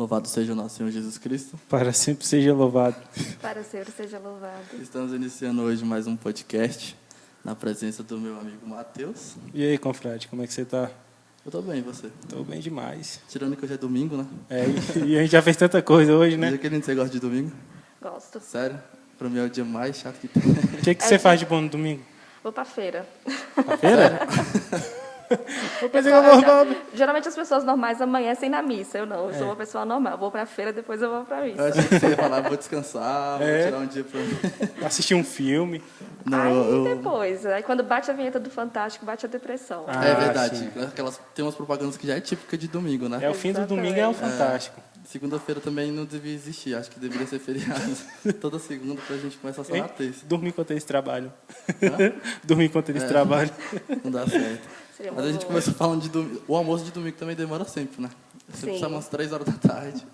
Louvado seja o nosso Senhor Jesus Cristo. Para sempre seja louvado. Para sempre seja louvado. Estamos iniciando hoje mais um podcast, na presença do meu amigo Matheus. E aí, confrade, como é que você tá? Eu tô bem, e você? Tô bem demais. Tirando que hoje é domingo, né? E a gente já fez tanta coisa hoje, né? Dia que você gosta de domingo? Gosto. Sério? Pra mim é o dia mais chato que tem. O que você faz de bom no domingo? Vou pra feira. Pra feira? Eu pensei que eu vou... Geralmente as pessoas normais amanhecem na missa. Eu não, eu sou uma pessoa normal. Vou pra feira, depois eu vou pra Eu missa. achei que você ia falar, vou descansar, vou tirar um dia pra mim. Assistir um filme. Não, Depois, aí quando bate a vinheta do Fantástico, bate a depressão. É verdade. Sim. Tem umas propagandas que já é típica de domingo, né? É o fim do domingo, é o fantástico. Segunda-feira também não devia existir, acho que deveria ser feriado. Toda segunda pra gente começar só na terça. Dormir enquanto eles trabalham. Dormir enquanto eles trabalham. Não dá certo. Seria Mas a gente começou falando de domingo. O almoço de domingo também demora sempre, né? Sempre Sim. sai umas 3 horas da tarde.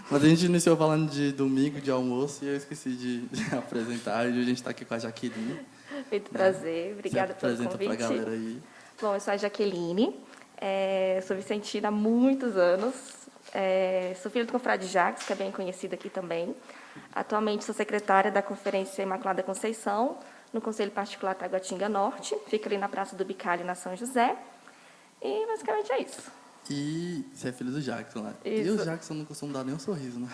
Mas a gente iniciou falando de domingo, de almoço, e eu esqueci de apresentar. Hoje a gente está aqui com a Jaqueline. Muito prazer, obrigada pelo Apresenta convite. pra galera aí. Bom, eu sou a Jaqueline, sou vicentina há muitos anos, sou filha do confrade Jacques, que é bem conhecido aqui também. Atualmente sou secretária da Conferência Imaculada Conceição, no Conselho Particular Taguatinga Norte, fica ali na Praça do Bicalho, na São José. E basicamente é isso. E você é filho do Jackson, né? Isso. E o Jackson não costuma dar nem um sorriso, né?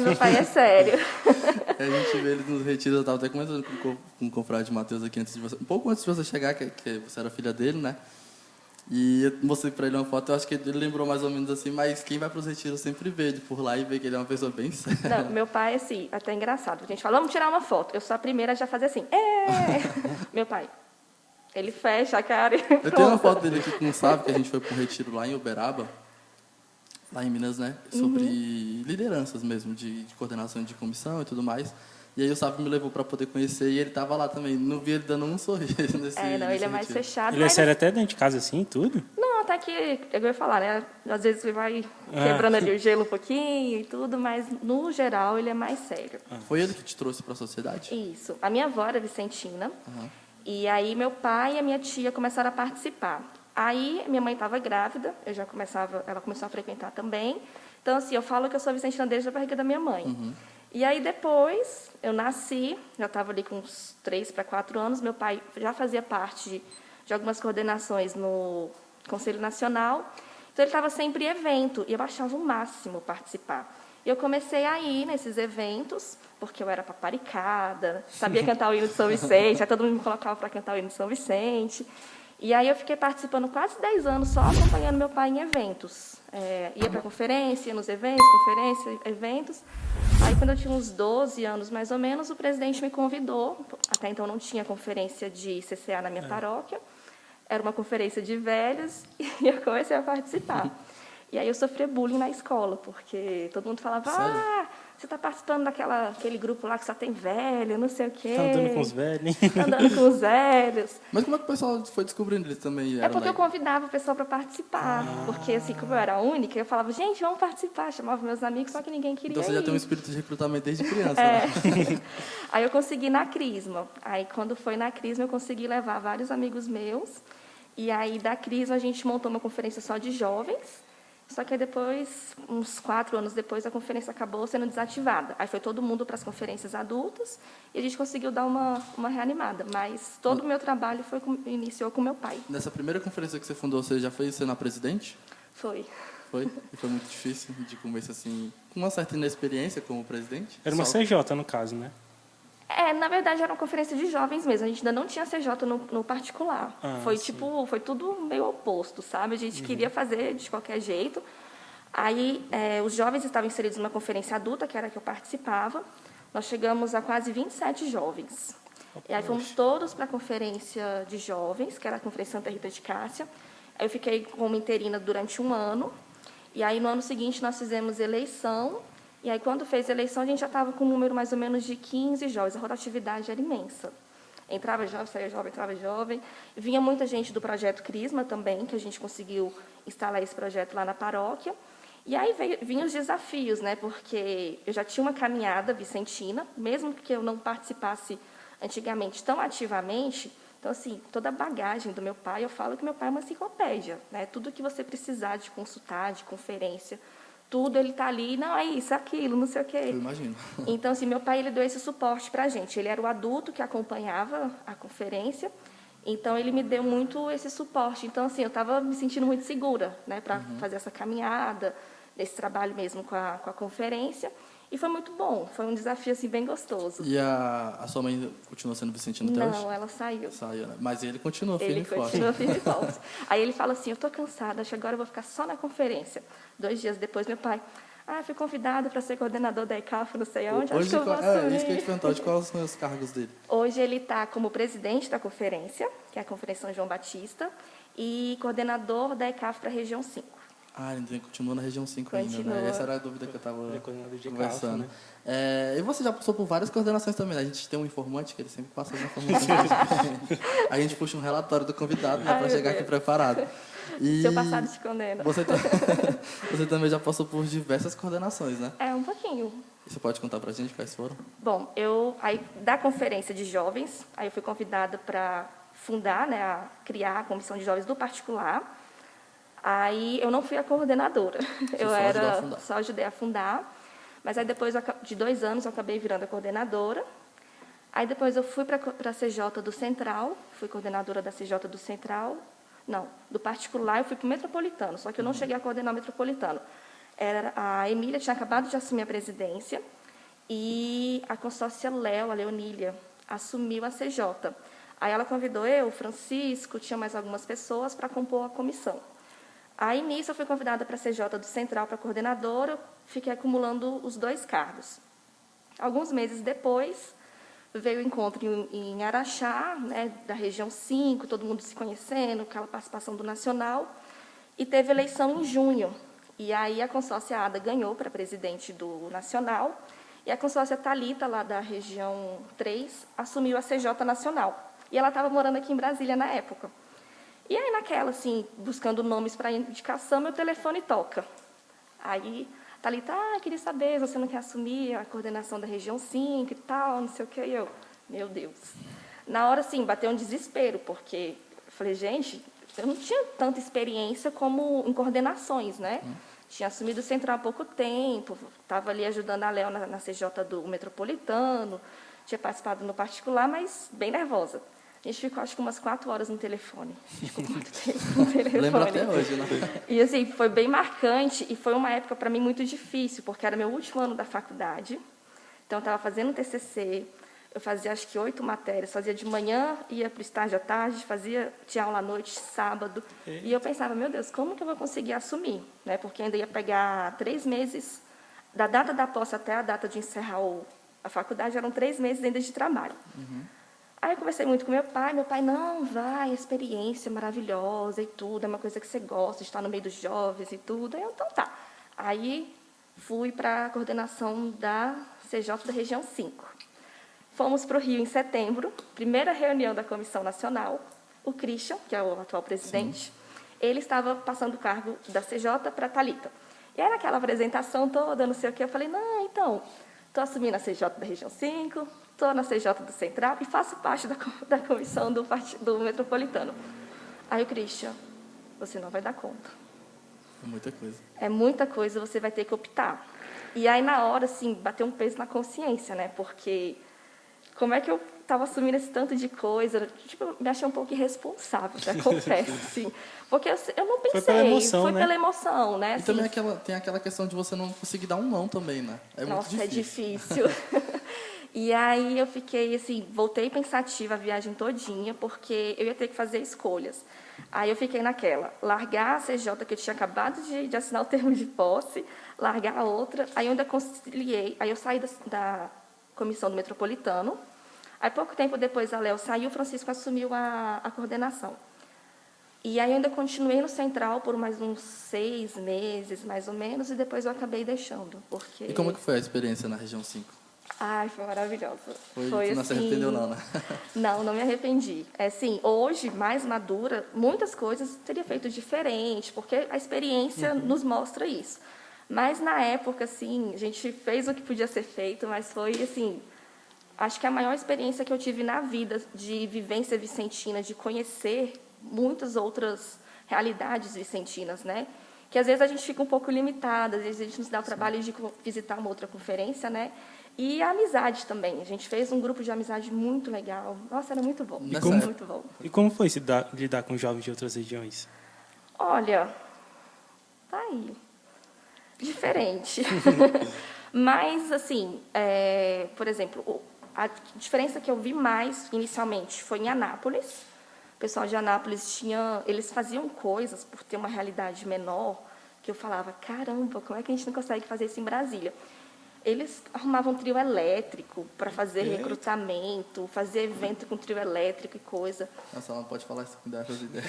Meu pai é sério. A gente vê ele nos retiros, eu estava até comentando com o confrade Matheus aqui antes de você, um pouco antes de você chegar, que você era filha dele, né? E eu mostrei para ele uma foto, eu acho que ele lembrou mais ou menos assim, mas quem vai para os retiros sempre vê ele por lá e vê que ele é uma pessoa bem séria. Não, meu pai, assim, até engraçado. A gente fala, vamos tirar uma foto. Eu sou a primeira a já fazer assim. Meu pai, ele fecha a cara e Eu tenho uma foto dele aqui que não sabe, que a gente foi para um retiro lá em Uberaba, lá em Minas, né? Sobre lideranças mesmo, de coordenação de comissão e tudo mais. E aí o Sábio me levou para poder conhecer e ele estava lá também. Não vi ele dando um sorriso nesse não, ele é mais retiro. fechado. Ele é mas sério até dentro de casa assim, tudo? Não, até que, eu ia falar, né? Às vezes ele vai quebrando ali o gelo um pouquinho e tudo, mas no geral ele é mais sério. Foi ele que te trouxe para a sociedade? Isso. A minha avó era vicentina, e aí meu pai e a minha tia começaram a participar. Aí minha mãe estava grávida, ela começou a frequentar também. Então, assim, eu falo que eu sou vicentina desde a barriga da minha mãe. E aí depois eu nasci, já estava ali com uns 3 para 4 anos, meu pai já fazia parte de algumas coordenações no Conselho Nacional, então ele estava sempre em evento, e eu achava o máximo participar. E eu comecei a ir nesses eventos, porque eu era paparicada, sabia cantar o hino de São Vicente, aí todo mundo me colocava para cantar o hino de São Vicente. E aí eu fiquei participando quase 10 anos, só acompanhando meu pai em eventos. Ia para conferência, ia nos eventos, eventos. Aí, quando eu tinha uns 12 anos, mais ou menos, o presidente me convidou. Até então não tinha conferência de CCA na minha paróquia. Era uma conferência de velhos e eu comecei a participar. E aí eu sofria bullying na escola, porque todo mundo falava, você está participando daquele grupo lá que só tem velho, não sei o quê. Tá andando com os velhos. Tá andando com os velhos. Mas como é que o pessoal foi descobrindo eles também? É porque eu convidava o pessoal para participar. Porque, assim, como eu era a única, eu falava, gente, vamos participar. Chamava meus amigos, só que ninguém queria Então você já ir. tem um espírito de recrutamento desde criança, né? Aí eu consegui na Crisma. Aí, quando foi na Crisma, eu consegui levar vários amigos meus. E aí, da Crisma, a gente montou uma conferência só de jovens. Só que aí depois, uns 4 anos depois, a conferência acabou sendo desativada. Aí foi todo mundo para as conferências adultas e a gente conseguiu dar uma reanimada. Mas todo o meu trabalho iniciou com meu pai. Nessa primeira conferência que você fundou, você já foi sendo a presidente? Foi. Foi? E foi muito difícil de começo assim, com uma certa inexperiência como presidente? Era uma CJ, no caso, né? Na verdade, era uma conferência de jovens mesmo. A gente ainda não tinha CJ no particular. Foi tudo meio oposto, sabe? A gente queria fazer de qualquer jeito. Aí, os jovens estavam inseridos numa conferência adulta, que era a que eu participava. Nós chegamos a quase 27 jovens. E aí fomos todos para a conferência de jovens, que era a Conferência Santa Rita de Cássia. Aí eu fiquei como interina durante 1 ano. E aí, no ano seguinte, nós fizemos eleição. E aí, quando fez a eleição, a gente já estava com um número mais ou menos de 15 jovens. A rotatividade era imensa. Entrava jovem, saía jovem, entrava jovem. Vinha muita gente do Projeto Crisma também, que a gente conseguiu instalar esse projeto lá na paróquia. E aí vinham os desafios, né? Porque eu já tinha uma caminhada vicentina, mesmo que eu não participasse antigamente tão ativamente. Então, assim, toda a bagagem do meu pai, eu falo que meu pai é uma enciclopédia, né? Tudo que você precisar de consultar, de conferência, tudo ele tá ali, não, é isso, é aquilo, não sei o quê. Eu imagino. Então, assim, meu pai, ele deu esse suporte para a gente. Ele era o adulto que acompanhava a conferência, então ele me deu muito esse suporte. Então, assim, eu estava me sentindo muito segura, né, para fazer essa caminhada, desse trabalho mesmo com a conferência. E foi muito bom, foi um desafio, assim, bem gostoso. E a sua mãe continua sendo vicentino até hoje? Não, ela saiu. Saiu, né? Mas ele continua firme e forte. Ele continua firme e forte. Aí ele fala assim, eu estou cansada, acho que agora eu vou ficar só na conferência. 2 dias depois, meu pai, fui convidado para ser coordenador da ECAF, não sei onde, acho que eu vou assumir. Isso que eu ia te perguntar, de quais são os cargos dele? Hoje ele está como presidente da conferência, que é a Conferência São João Batista, e coordenador da ECAF para a região 5. Ele continua na região 5 ainda, Continua. né? Essa era a dúvida que eu estava conversando. Né? E você já passou por várias coordenações também, né? A gente tem um informante que ele sempre passa as informações. A gente puxa um relatório do convidado, né, para chegar aqui preparado. E seu passado te condena. Você também já passou por diversas coordenações, né? Um pouquinho. Você pode contar para a gente quais foram? Bom, aí da conferência de jovens, aí eu fui convidada para fundar, né, a criar a comissão de jovens do particular. Aí eu não fui a coordenadora, só ajudei a fundar, mas aí depois de 2 anos eu acabei virando a coordenadora. Aí depois eu fui para a CJ do Central, fui coordenadora da CJ do Central, não, do particular eu fui para o Metropolitano, só que eu não cheguei a coordenar o Metropolitano. A Emília tinha acabado de assumir a presidência e a consórcia Léo, a Leonília, assumiu a CJ. Aí ela convidou eu, o Francisco, tinha mais algumas pessoas para compor a comissão. Aí, nisso, eu fui convidada para a CJ do Central para coordenadora, eu fiquei acumulando os 2 cargos. Alguns meses depois, veio o encontro em Araxá, né, da região 5, todo mundo se conhecendo, aquela participação do Nacional, e teve eleição em junho. E aí a consórcia Ada ganhou para presidente do Nacional, e a consórcia Thalita, lá da região 3, assumiu a CJ Nacional. E ela estava morando aqui em Brasília na época. E aí, naquela, assim, buscando nomes para indicação, meu telefone toca. Aí, Thalita, queria saber, você não quer assumir a coordenação da região 5 e tal, não sei o quê. E eu, meu Deus. Na hora, assim, bateu um desespero, porque eu falei, gente, eu não tinha tanta experiência como em coordenações, né? Tinha assumido o Central há pouco tempo, estava ali ajudando a Léo na CJ do Metropolitano, tinha participado no particular, mas bem nervosa. A gente ficou, acho que, umas 4 horas no telefone. Ficou muito tempo no telefone. Lembro até hoje, né? E, assim, foi bem marcante e foi uma época, para mim, muito difícil, porque era meu último ano da faculdade. Então, eu estava fazendo TCC, eu fazia, acho que, 8 matérias. Fazia de manhã, ia para o estágio à tarde, tinha aula à noite, sábado. E eu pensava, meu Deus, como que eu vou conseguir assumir? Né? Porque ainda ia pegar 3 meses, da data da posse até a data de encerrar a faculdade, eram 3 meses ainda de trabalho. Aí eu conversei muito com meu pai, não, vai, experiência maravilhosa e tudo, é uma coisa que você gosta, estar no meio dos jovens e tudo. Aí eu, então tá. Aí fui para a coordenação da CJ da região 5. Fomos para o Rio em setembro, primeira reunião da Comissão Nacional. O Christian, que é o atual presidente, ele estava passando o cargo da CJ para a Thalita. E aí naquela apresentação toda, não sei o quê, eu falei, não, então, estou assumindo a CJ da região 5, estou na CJ do Central e faço parte da comissão do Metropolitano. Aí o Christian, você não vai dar conta. É muita coisa. É muita coisa, você vai ter que optar. E aí, na hora, assim, bateu um peso na consciência, né? Porque como é que eu estava assumindo esse tanto de coisa? Tipo, me achei um pouco irresponsável, já confesso, assim. Porque eu não pensei, foi pela emoção, né? E assim, também tem aquela questão de você não conseguir dar um não também, né? Nossa, muito difícil. É difícil. E aí eu fiquei, assim, voltei pensativa a viagem todinha, porque eu ia ter que fazer escolhas. Aí eu fiquei naquela, largar a CJ, que eu tinha acabado de assinar o termo de posse, largar a outra, aí eu ainda conciliei, aí eu saí da comissão do Metropolitano, aí pouco tempo depois a Léo saiu, o Francisco assumiu a coordenação. E aí eu ainda continuei no Central por mais uns 6 meses, mais ou menos, e depois eu acabei deixando, porque... E como que foi a experiência na região 5? Ai, foi maravilhosa. Foi não assim, se arrependeu não, né? Não me arrependi. Assim, hoje, mais madura, muitas coisas teria feito diferente, porque a experiência nos mostra isso. Mas, na época, assim, a gente fez o que podia ser feito, mas foi, assim, acho que a maior experiência que eu tive na vida de vivência vicentina, de conhecer muitas outras realidades vicentinas, né? que às vezes a gente fica um pouco limitada, às vezes a gente nos dá o trabalho de visitar uma outra conferência, né? E a amizade também. A gente fez um grupo de amizade muito legal. Nossa, era muito bom. Muito bom. E como foi lidar com jovens de outras regiões? Olha, tá aí. Diferente. Mas, assim, por exemplo, a diferença que eu vi mais inicialmente foi em Anápolis. O pessoal de Anápolis eles faziam coisas por ter uma realidade menor, que eu falava, caramba, como é que a gente não consegue fazer isso em Brasília? Eles arrumavam trio elétrico para fazer recrutamento, fazer evento com trio elétrico e coisa. Nossa, ela não pode falar isso, me dá essas ideias.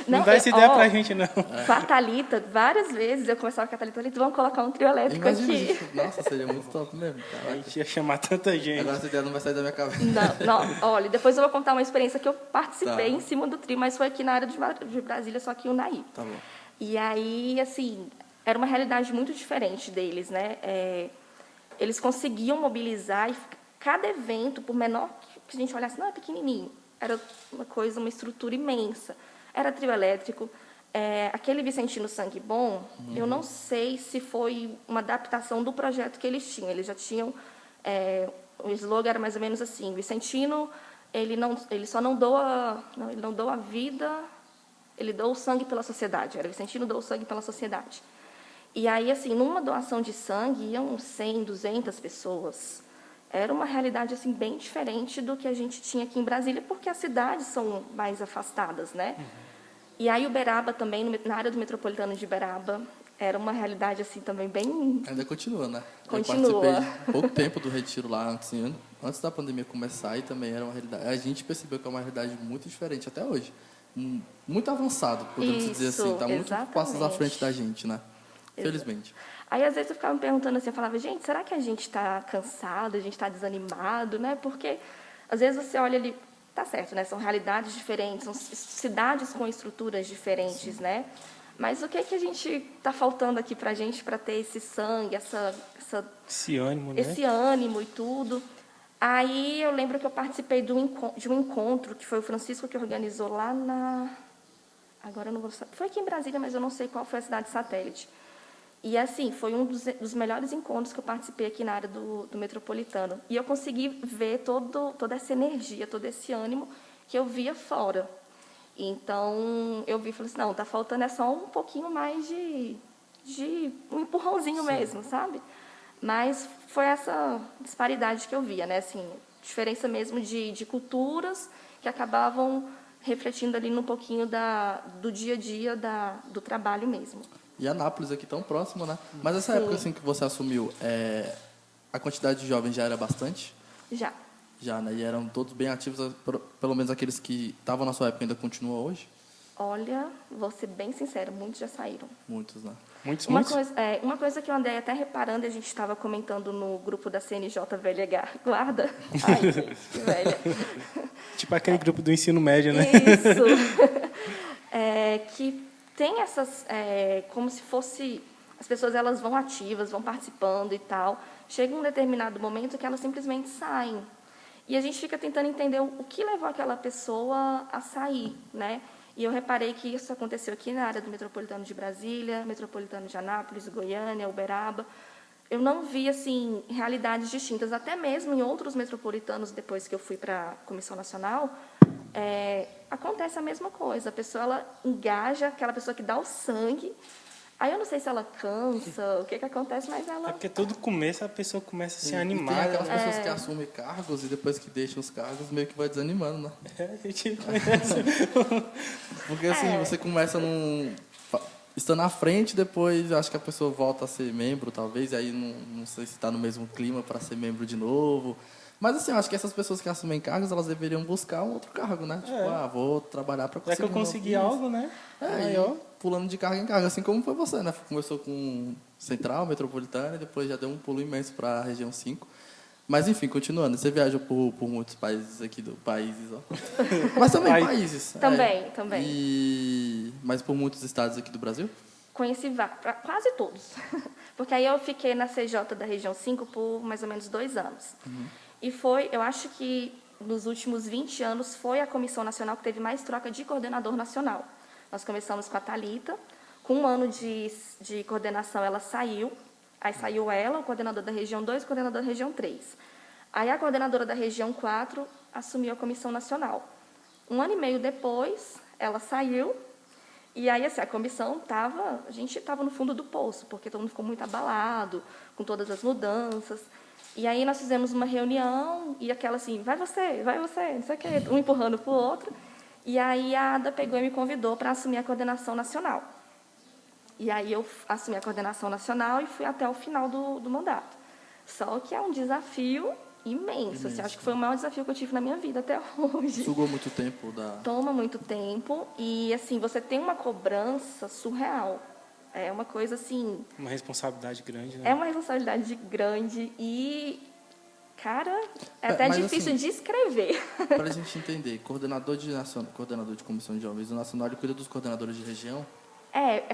Não dá essa ideia pra gente, não. Com a Thalita, várias vezes eu conversava com a Thalita, vamos colocar um trio elétrico Imagina aqui. Isso. Nossa, seria muito top mesmo. A gente ia chamar tanta gente. Agora essa ideia não vai sair da minha cabeça. Não, olha, depois eu vou contar uma experiência que eu participei Tá. em cima do trio, mas foi aqui na área de Brasília, só que em Unai. Tá bom. E aí, assim, era uma realidade muito diferente deles, né? Eles conseguiam mobilizar e cada evento, por menor que a gente olhasse, não, é pequenininho, era uma estrutura imensa. Era trio elétrico, aquele Vicentino Sangue Bom, eu não sei se foi uma adaptação do projeto que eles tinham. Eles já tinham, o slogan era mais ou menos assim, Vicentino, ele não doa a vida, ele doa o sangue pela sociedade. Era Vicentino doa o sangue pela sociedade. E aí, assim, numa doação de sangue, iam 100, 200 pessoas. Era uma realidade, assim, bem diferente do que a gente tinha aqui em Brasília, porque as cidades são mais afastadas, né? E aí, Uberaba também, na área do metropolitano de Uberaba, era uma realidade, assim, também bem... Ainda continua, né? Continua. Eu participei pouco tempo do retiro lá, antes da pandemia começar, e também era uma realidade... A gente percebeu que é uma realidade muito diferente até hoje. Muito avançado, podemos dizer assim. Está muito passos à frente da gente, né? Felizmente. Aí, às vezes, eu ficava me perguntando assim, eu falava, gente, será que a gente está cansado, a gente está desanimado, né? Porque, às vezes, você olha ali, tá certo, né? São realidades diferentes, são cidades com estruturas diferentes, Sim. né? Mas o que é que a gente está faltando aqui para a gente para ter esse sangue, esse ânimo, né? Esse ânimo e tudo. Aí, eu lembro que eu participei de um encontro, que foi o Francisco que organizou lá Agora eu não vou saber. Foi aqui em Brasília, mas eu não sei qual foi a cidade satélite. E, assim, foi um dos melhores encontros que eu participei aqui na área do metropolitano. E eu consegui ver toda essa energia, todo esse ânimo que eu via fora. Então, eu vi e falei assim, não, está faltando só um pouquinho mais de um empurrãozinho Sim. mesmo, sabe? Mas foi essa disparidade que eu via, né? Assim, diferença mesmo de culturas que acabavam refletindo ali um pouquinho do dia a dia do trabalho mesmo. E Anápolis aqui tão próximo, né? Mas essa Sim. época assim, que você assumiu, a quantidade de jovens já era bastante? Já. Já, né? E eram todos bem ativos, pelo menos aqueles que estavam na sua época ainda continuam hoje? Olha, vou ser bem sincera, muitos já saíram. Muitos, né? Muitos? Uma coisa que eu andei até reparando, e a gente estava comentando no grupo da CNJ Velha Guarda. Ai, gente, que velha. Tipo aquele grupo do ensino médio, né? Isso. Que tem essas... como se fosse... As pessoas elas vão ativas, vão participando e tal. Chega um determinado momento que elas simplesmente saem. E a gente fica tentando entender o que levou aquela pessoa a sair, né? E eu reparei que isso aconteceu aqui na área do metropolitano de Brasília, metropolitano de Anápolis, Goiânia, Uberaba. Eu não vi, assim, realidades distintas. Até mesmo em outros metropolitanos, depois que eu fui para a Comissão Nacional, acontece a mesma coisa. A pessoa ela engaja, aquela pessoa que dá o sangue. Aí eu não sei se ela cansa, o que acontece, mas ela... É porque todo começo a pessoa começa a se animar. E tem aquelas pessoas que assumem cargos e depois que deixam os cargos meio que vai desanimando, né? A gente conhece. Porque assim, você começa estando à frente, depois acho que a pessoa volta a ser membro, talvez, e aí não sei se está no mesmo clima para ser membro de novo. Mas assim, eu acho que essas pessoas que assumem cargos, elas deveriam buscar um outro cargo, né? Tipo, vou trabalhar para conseguir... Já que eu consegui algo, né? Maior. Pulando de cargo em cargo, assim como foi você, né? Começou com Central, Metropolitana, e depois já deu um pulo imenso para a região 5. Mas, enfim, continuando, você viaja por muitos países aqui do país, ó. Mas também países. Também. Mas por muitos estados aqui do Brasil? Conheci quase todos. Porque aí eu fiquei na CJ da região 5 por mais ou menos 2 anos. Uhum. E eu acho que nos últimos 20 anos, foi a Comissão Nacional que teve mais troca de coordenador nacional. Nós começamos com a Thalita, Com um ano de coordenação, ela saiu. Aí saiu ela, o coordenador da região 2, o coordenador da região 3. Aí a coordenadora da região 4 assumiu a comissão nacional. Um ano e meio depois, ela saiu. E aí, assim, a gente estava no fundo do poço, porque todo mundo ficou muito abalado com todas as mudanças. E aí nós fizemos uma reunião e aquela assim, vai você, não sei o quê, um empurrando para o outro. E aí a Ada pegou e me convidou para assumir a coordenação nacional. E aí eu assumi a coordenação nacional e fui até o final do mandato. Só que é um desafio imenso. Assim, acho que foi o maior desafio que eu tive na minha vida até hoje. Sugou muito tempo Toma muito tempo e, assim, você tem uma cobrança surreal. É uma coisa, assim... Uma responsabilidade grande, né? É uma responsabilidade grande e, cara, é até difícil assim, de escrever. Para a gente entender, coordenador de comissão de jovens do Nacional, ele cuida dos coordenadores de região?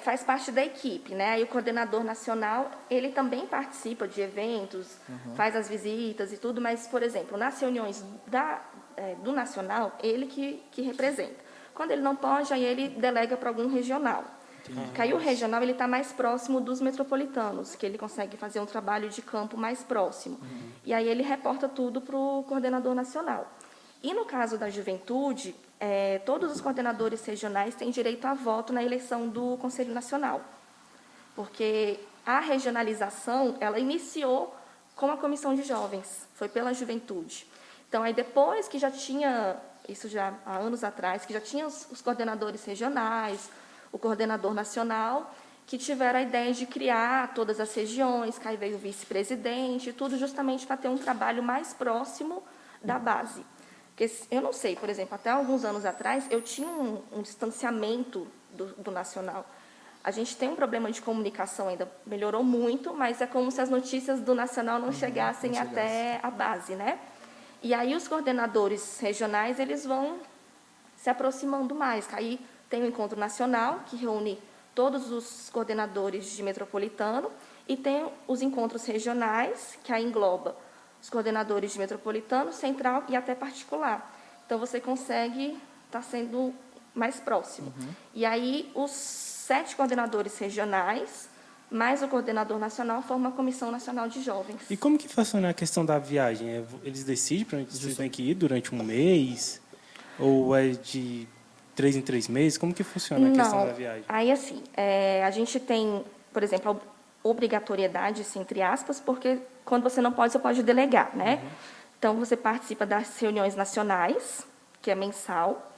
Faz parte da equipe, né? Aí o coordenador nacional, ele também participa de eventos, faz as visitas e tudo, mas, por exemplo, nas reuniões do nacional, ele que representa. Quando ele não pode, aí ele delega para algum regional. Porque aí o regional ele está mais próximo dos metropolitanos, que ele consegue fazer um trabalho de campo mais próximo. E aí ele reporta tudo para o coordenador nacional. E no caso da juventude, todos os coordenadores regionais têm direito a voto na eleição do Conselho Nacional. Porque a regionalização, ela iniciou com a Comissão de Jovens, foi pela juventude. Então, aí depois que já tinha, isso já há anos atrás, que já tinha os coordenadores regionais, o coordenador nacional, que tiveram a ideia de criar todas as regiões, que aí veio o vice-presidente, tudo justamente para ter um trabalho mais próximo da base. Porque eu não sei, por exemplo, até alguns anos atrás, eu tinha um distanciamento do nacional. A gente tem um problema de comunicação ainda, melhorou muito, mas é como se as notícias do nacional não chegassem até a base, né? E aí os coordenadores regionais, eles vão se aproximando mais. Aí tem o encontro nacional, que reúne todos os coordenadores de metropolitano, e tem os encontros regionais, que aí engloba os coordenadores de metropolitano, central e até particular. Então, você consegue estar sendo mais próximo. E aí, os 7 coordenadores regionais, mais o coordenador nacional, formam a Comissão Nacional de Jovens. E como que funciona a questão da viagem? Eles decidem para onde vocês têm que ir durante um mês? Ou é de 3 em 3 meses? Como que funciona a questão da viagem? Aí, assim, a gente tem, por exemplo, a obrigatoriedade, assim, entre aspas, porque quando você não pode, você pode delegar, né? Então, você participa das reuniões nacionais, que é mensal,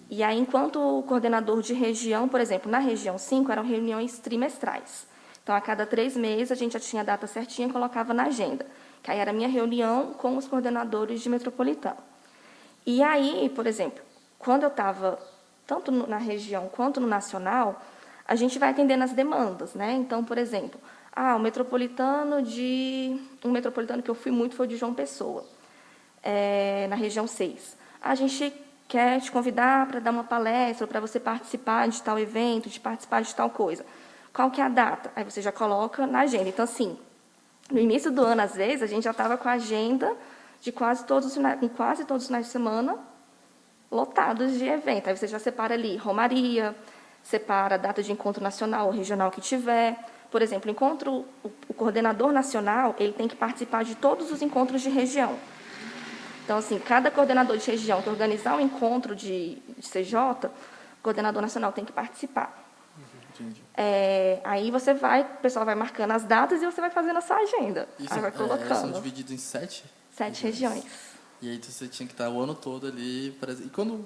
e aí, enquanto o coordenador de região, por exemplo, na região 5, eram reuniões trimestrais. Então, a cada 3 meses, a gente já tinha a data certinha e colocava na agenda, que aí era a minha reunião com os coordenadores de metropolitano. E aí, por exemplo, quando eu estava tanto na região quanto no nacional, a gente vai atendendo as demandas, né? Então, por exemplo, um metropolitano que eu fui muito foi o de João Pessoa, na região 6. A gente quer te convidar para dar uma palestra, para você participar de tal evento, de participar de tal coisa. Qual que é a data? Aí você já coloca na agenda. Então, assim, no início do ano, às vezes, a gente já estava com a agenda de quase todos os finais de semana lotados de evento. Aí você já separa ali romaria, separa a data de encontro nacional ou regional que tiver. Por exemplo, o coordenador nacional, ele tem que participar de todos os encontros de região. Então, assim, cada coordenador de região que organizar um encontro de CJ, o coordenador nacional tem que participar. Entendi. Aí o pessoal vai marcando as datas e você vai fazendo a sua agenda. Aí vai colocando. São divididos em 7? 7 regiões. E aí você tinha que estar o ano todo ali. E quando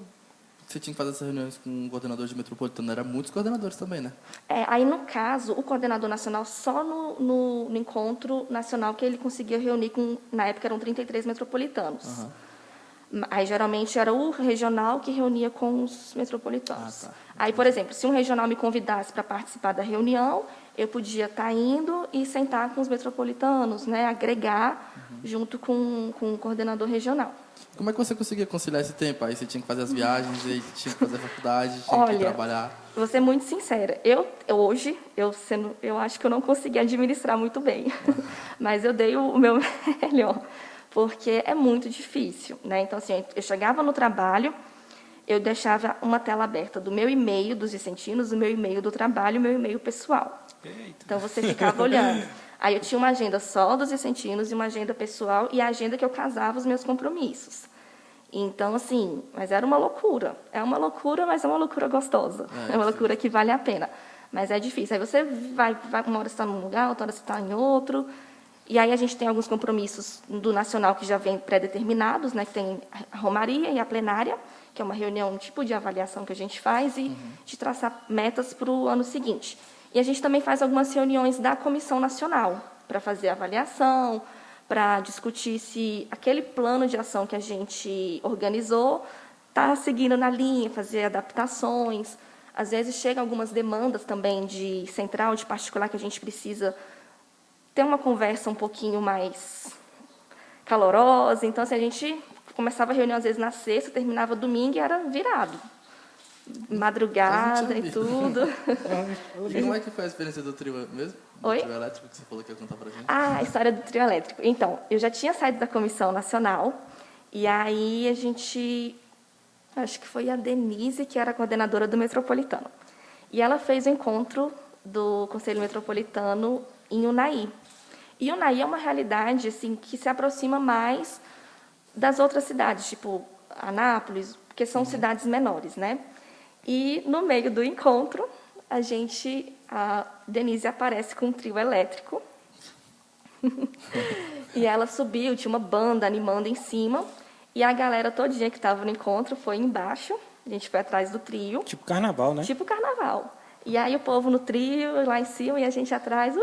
você tinha que fazer essas reuniões com o coordenador de metropolitano, eram muitos coordenadores também, né? Aí, no caso, o coordenador nacional, só no encontro nacional que ele conseguia reunir na época eram 33 metropolitanos. Aí, geralmente, era o regional que reunia com os metropolitanos. Tá. Aí, por exemplo, se um regional me convidasse para participar da reunião, eu podia estar indo e sentar com os metropolitanos, né, agregar junto com o coordenador regional. Como é que você conseguia conciliar esse tempo? Aí você tinha que fazer as viagens, aí tinha que fazer a faculdade, tinha que trabalhar. Vou ser muito sincera. Hoje, eu acho que eu não consegui administrar muito bem. Mas eu dei o meu melhor, porque é muito difícil, né? Então, assim, eu chegava no trabalho, eu deixava uma tela aberta do meu e-mail dos vicentinos, do meu e-mail do trabalho e o meu e-mail pessoal. Eita. Então, você ficava olhando. Aí eu tinha uma agenda só dos vicentinos e uma agenda pessoal e a agenda que eu casava os meus compromissos. Então, assim, mas era uma loucura. É uma loucura, mas é uma loucura gostosa. É uma loucura que vale a pena. Mas é difícil. Aí você vai uma hora você está num lugar, outra hora você está em outro. E aí a gente tem alguns compromissos do Nacional que já vêm pré-determinados, né? Que tem a Romaria e a plenária, que é uma reunião tipo de avaliação que a gente faz e de traçar metas para o ano seguinte. E a gente também faz algumas reuniões da Comissão Nacional para fazer avaliação, para discutir se aquele plano de ação que a gente organizou está seguindo na linha, fazer adaptações. Às vezes chegam algumas demandas também de central, de particular, que a gente precisa ter uma conversa um pouquinho mais calorosa. Então, assim, a gente começava a reunião, às vezes, na sexta, terminava domingo e era virado. Madrugada e tudo. E como é que foi a experiência do trio mesmo? Do Oi? trio elétrico que você falou que ia contar pra gente? Ah, a história do trio elétrico. Então, eu já tinha saído da Comissão Nacional, e aí a gente... Acho que foi a Denise, que era a coordenadora do Metropolitano. E ela fez o encontro do Conselho Metropolitano em Unai. E Unai é uma realidade assim, que se aproxima mais das outras cidades, tipo Anápolis, porque são cidades menores, né? E, no meio do encontro, a Denise aparece com um trio elétrico. E ela subiu, tinha uma banda animando em cima. E a galera todinha que estava no encontro foi embaixo. A gente foi atrás do trio. Tipo carnaval, né? Tipo carnaval. E aí o povo no trio, lá em cima, e a gente atrás.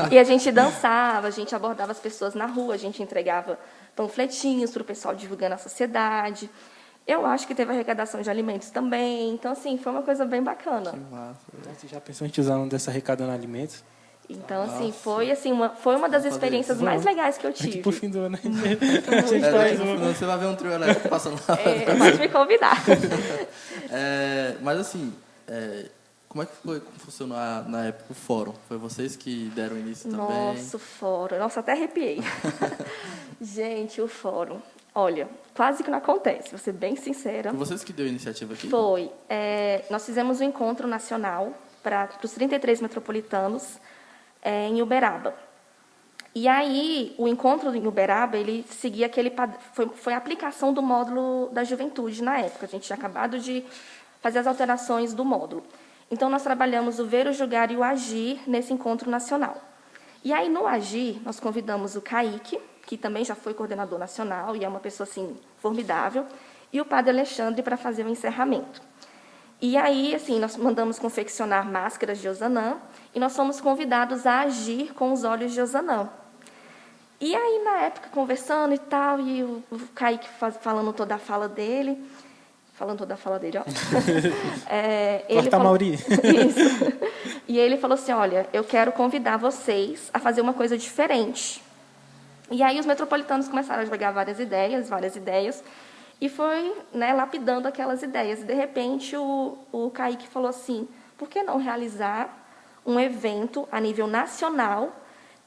E a gente dançava, a gente abordava as pessoas na rua, a gente entregava panfletinhos para o pessoal divulgando a sociedade. Eu acho que teve arrecadação de alimentos também. Então, assim, foi uma coisa bem bacana. Que massa. Você já pensou em te usar um dessa arrecadando alimentos? Então, assim, foi uma das experiências mais legais que eu tive. Aqui pro fim do ano. Você vai ver um trio elétrico passando lá. Pode me convidar. Mas assim, como é que funcionou na época o fórum? Foi vocês que deram início também? Nossa, o fórum. Nossa, até arrepiei. Gente, o fórum. Olha, quase que não acontece, vou ser bem sincera. Foi vocês que deu a iniciativa aqui? Foi. Nós fizemos um encontro nacional para os 33 metropolitanos em Uberaba. E aí, o encontro em Uberaba, ele seguia foi a aplicação do módulo da juventude na época. A gente tinha acabado de fazer as alterações do módulo. Então, nós trabalhamos o ver, o julgar e o agir nesse encontro nacional. E aí, no agir, nós convidamos o Kaique, que também já foi coordenador nacional e é uma pessoa, assim, formidável, e o padre Alexandre para fazer o encerramento. E aí, assim, nós mandamos confeccionar máscaras de Ozanam e nós fomos convidados a agir com os olhos de Ozanam. E aí, na época, conversando e tal, e o Kaique falando toda a fala dele, ó. Ele Corta, Mauri. Isso. E ele falou assim, olha, eu quero convidar vocês a fazer uma coisa diferente. E aí os metropolitanos começaram a jogar várias ideias, e foi, né, lapidando aquelas ideias. E, de repente, o Kaique falou assim, por que não realizar um evento a nível nacional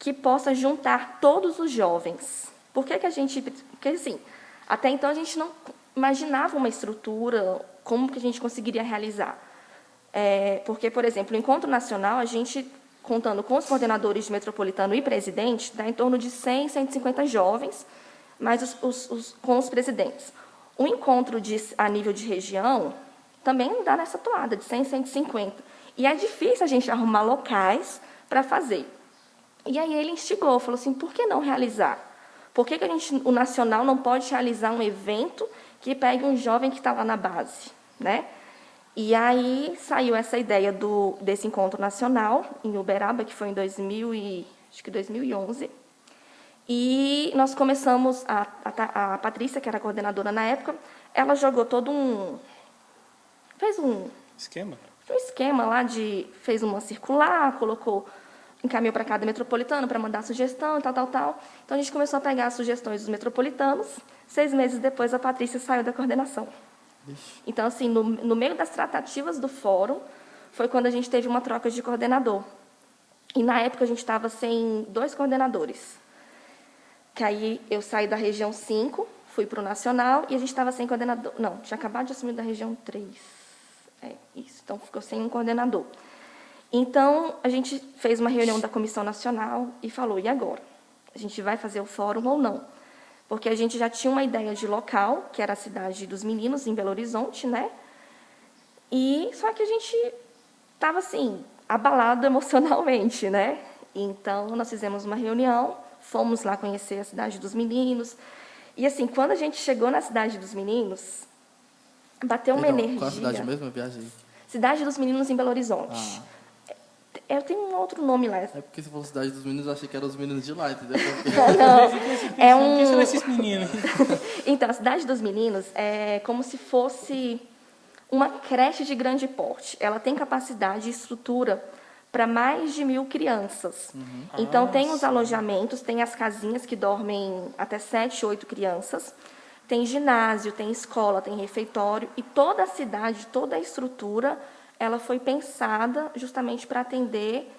que possa juntar todos os jovens? Porque, assim, até então a gente não imaginava uma estrutura, como que a gente conseguiria realizar. Porque, por exemplo, o Encontro Nacional, a gente, contando com os coordenadores de metropolitano e presidente, dá em torno de 100, 150 jovens, mas com os presidentes. O encontro a nível de região também dá nessa toada, de 100, 150. E é difícil a gente arrumar locais para fazer. E aí ele instigou, falou assim, por que não realizar? Por que o Nacional não pode realizar um evento que pegue um jovem que está lá na base, né? E aí saiu essa ideia desse encontro nacional em Uberaba, que foi em 2011. E nós começamos, a Patrícia, que era a coordenadora na época, ela jogou fez um esquema lá fez uma circular, encaminhou para cada metropolitano para mandar sugestão, tal. Então, a gente começou a pegar as sugestões dos metropolitanos. 6 meses depois, a Patrícia saiu da coordenação. Então, assim, no meio das tratativas do fórum, foi quando a gente teve uma troca de coordenador. E, na época, a gente estava sem 2 coordenadores. Que aí, eu saí da região 5, fui para o Nacional e a gente estava sem coordenador. Não, tinha acabado de assumir da região 3. Isso. Então, ficou sem um coordenador. Então, a gente fez uma reunião da Comissão Nacional e falou, e agora? A gente vai fazer o fórum ou não? Porque a gente já tinha uma ideia de local, que era a cidade dos meninos, em Belo Horizonte, né? E só que a gente estava, assim, abalado emocionalmente, né? Então, nós fizemos uma reunião, fomos lá conhecer a cidade dos meninos. E, assim, quando a gente chegou na cidade dos meninos, bateu uma energia. Qual a cidade mesmo? Eu viajei. Cidade dos Meninos, em Belo Horizonte. Eu tenho um outro nome lá. É porque se fosse Cidade dos Meninos, eu achei que eram os meninos de lá, entendeu? Não, é um... Quem são esses meninos? Então, a Cidade dos Meninos é como se fosse uma creche de grande porte. Ela tem capacidade e estrutura para mais de 1.000 crianças. Então, tem os alojamentos, tem as casinhas que dormem até 7, 8 crianças. Tem ginásio, tem escola, tem refeitório. E toda a cidade, toda a estrutura, ela foi pensada justamente para atender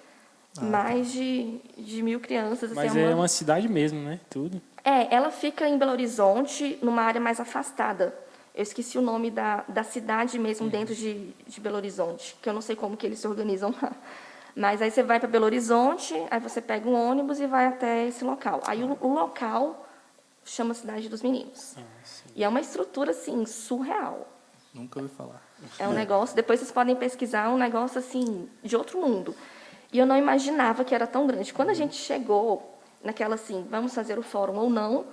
mais de 1.000 crianças. Mas é uma cidade mesmo, né? Tudo. Ela fica em Belo Horizonte, numa área mais afastada. Eu esqueci o nome da cidade mesmo dentro de Belo Horizonte, que eu não sei como que eles se organizam lá. Mas aí você vai para Belo Horizonte, aí você pega um ônibus e vai até esse local. Aí o local chama Cidade dos Meninos. E é uma estrutura, assim, surreal. Nunca ouvi falar. É um negócio, depois vocês podem pesquisar, um negócio, assim, de outro mundo. E eu não imaginava que era tão grande. Quando a gente chegou naquela, assim, vamos fazer o fórum ou não,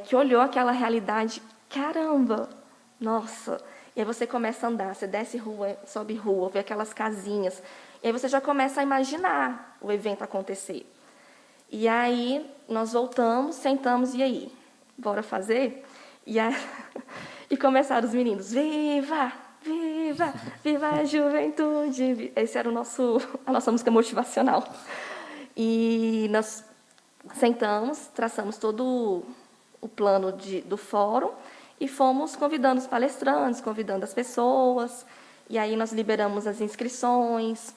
que olhou aquela realidade, caramba, nossa. E aí você começa a andar, você desce rua, sobe rua, vê aquelas casinhas. E aí você já começa a imaginar o evento acontecer. E aí nós voltamos, sentamos, e aí? Bora fazer? E começaram os meninos, viva, viva, viva a juventude. Essa era a nossa música motivacional. E nós sentamos, traçamos todo o plano do fórum e fomos convidando os palestrantes, convidando as pessoas. E aí nós liberamos as inscrições.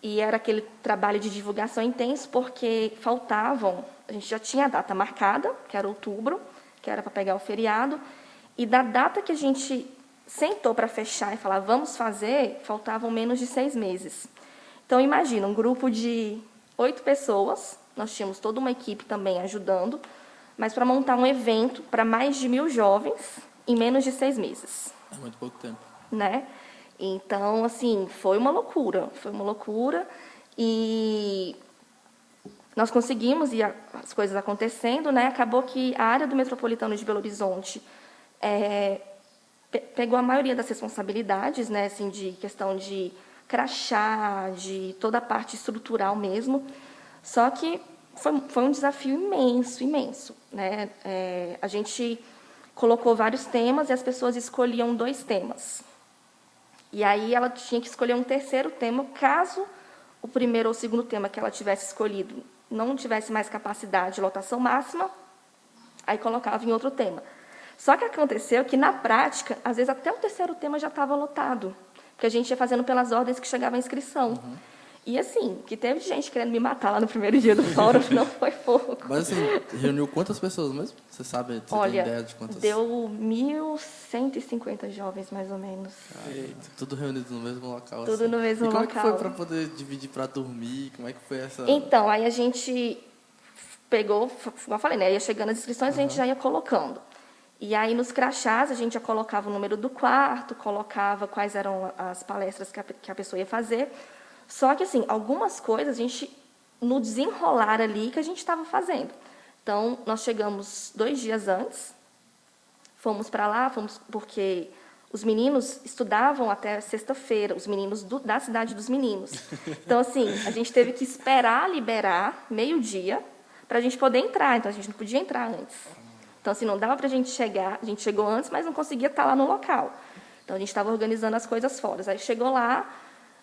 E era aquele trabalho de divulgação intenso, porque faltavam... A gente já tinha a data marcada, que era outubro, que era para pegar o feriado. E da data que a gente sentou para fechar e falar, vamos fazer, faltavam menos de 6 meses. Então, imagina, um grupo de 8 pessoas, nós tínhamos toda uma equipe também ajudando, mas para montar um evento para mais de 1.000 jovens em menos de 6 meses. É muito pouco tempo. Né? Então, assim, foi uma loucura. E nós conseguimos, e as coisas acontecendo, né? Acabou que a área do Metropolitano de Belo Horizonte pegou a maioria das responsabilidades, né? Assim, de questão de crachá, de toda a parte estrutural mesmo. Só que foi um desafio imenso, né? A gente colocou vários temas e as pessoas escolhiam 2 temas. E aí ela tinha que escolher um terceiro tema, caso o primeiro ou o segundo tema que ela tivesse escolhido não tivesse mais capacidade de lotação máxima, aí colocava em outro tema. Só que aconteceu que, na prática, às vezes até o terceiro tema já estava lotado, porque a gente ia fazendo pelas ordens que chegava a inscrição. E, assim, que teve gente querendo me matar lá no primeiro dia do fórum, não foi pouco. Mas, assim, reuniu quantas pessoas mesmo? Você sabe, tem ideia de quantas? Deu 1.150 jovens, mais ou menos. Tudo reunido no mesmo local. Tudo assim. no mesmo local. local. E como é que foi para poder dividir para dormir? Como é que foi essa... Então, aí a gente pegou, como eu falei, né? Ia chegando as inscrições, a gente já ia colocando. E aí, nos crachás, a gente já colocava o número do quarto, colocava quais eram as palestras que a pessoa ia fazer. Só que, assim, algumas coisas a gente, no desenrolar ali, que a gente estava fazendo. Então, nós chegamos 2 dias antes, fomos para lá, porque os meninos estudavam até sexta-feira, os meninos da cidade dos meninos. Então, assim, a gente teve que esperar liberar, meio-dia, para a gente poder entrar. Então, a gente não podia entrar antes. Então, assim, não dava para a gente chegar. A gente chegou antes, mas não conseguia estar lá no local. Então, a gente estava organizando as coisas fora. Aí, chegou lá,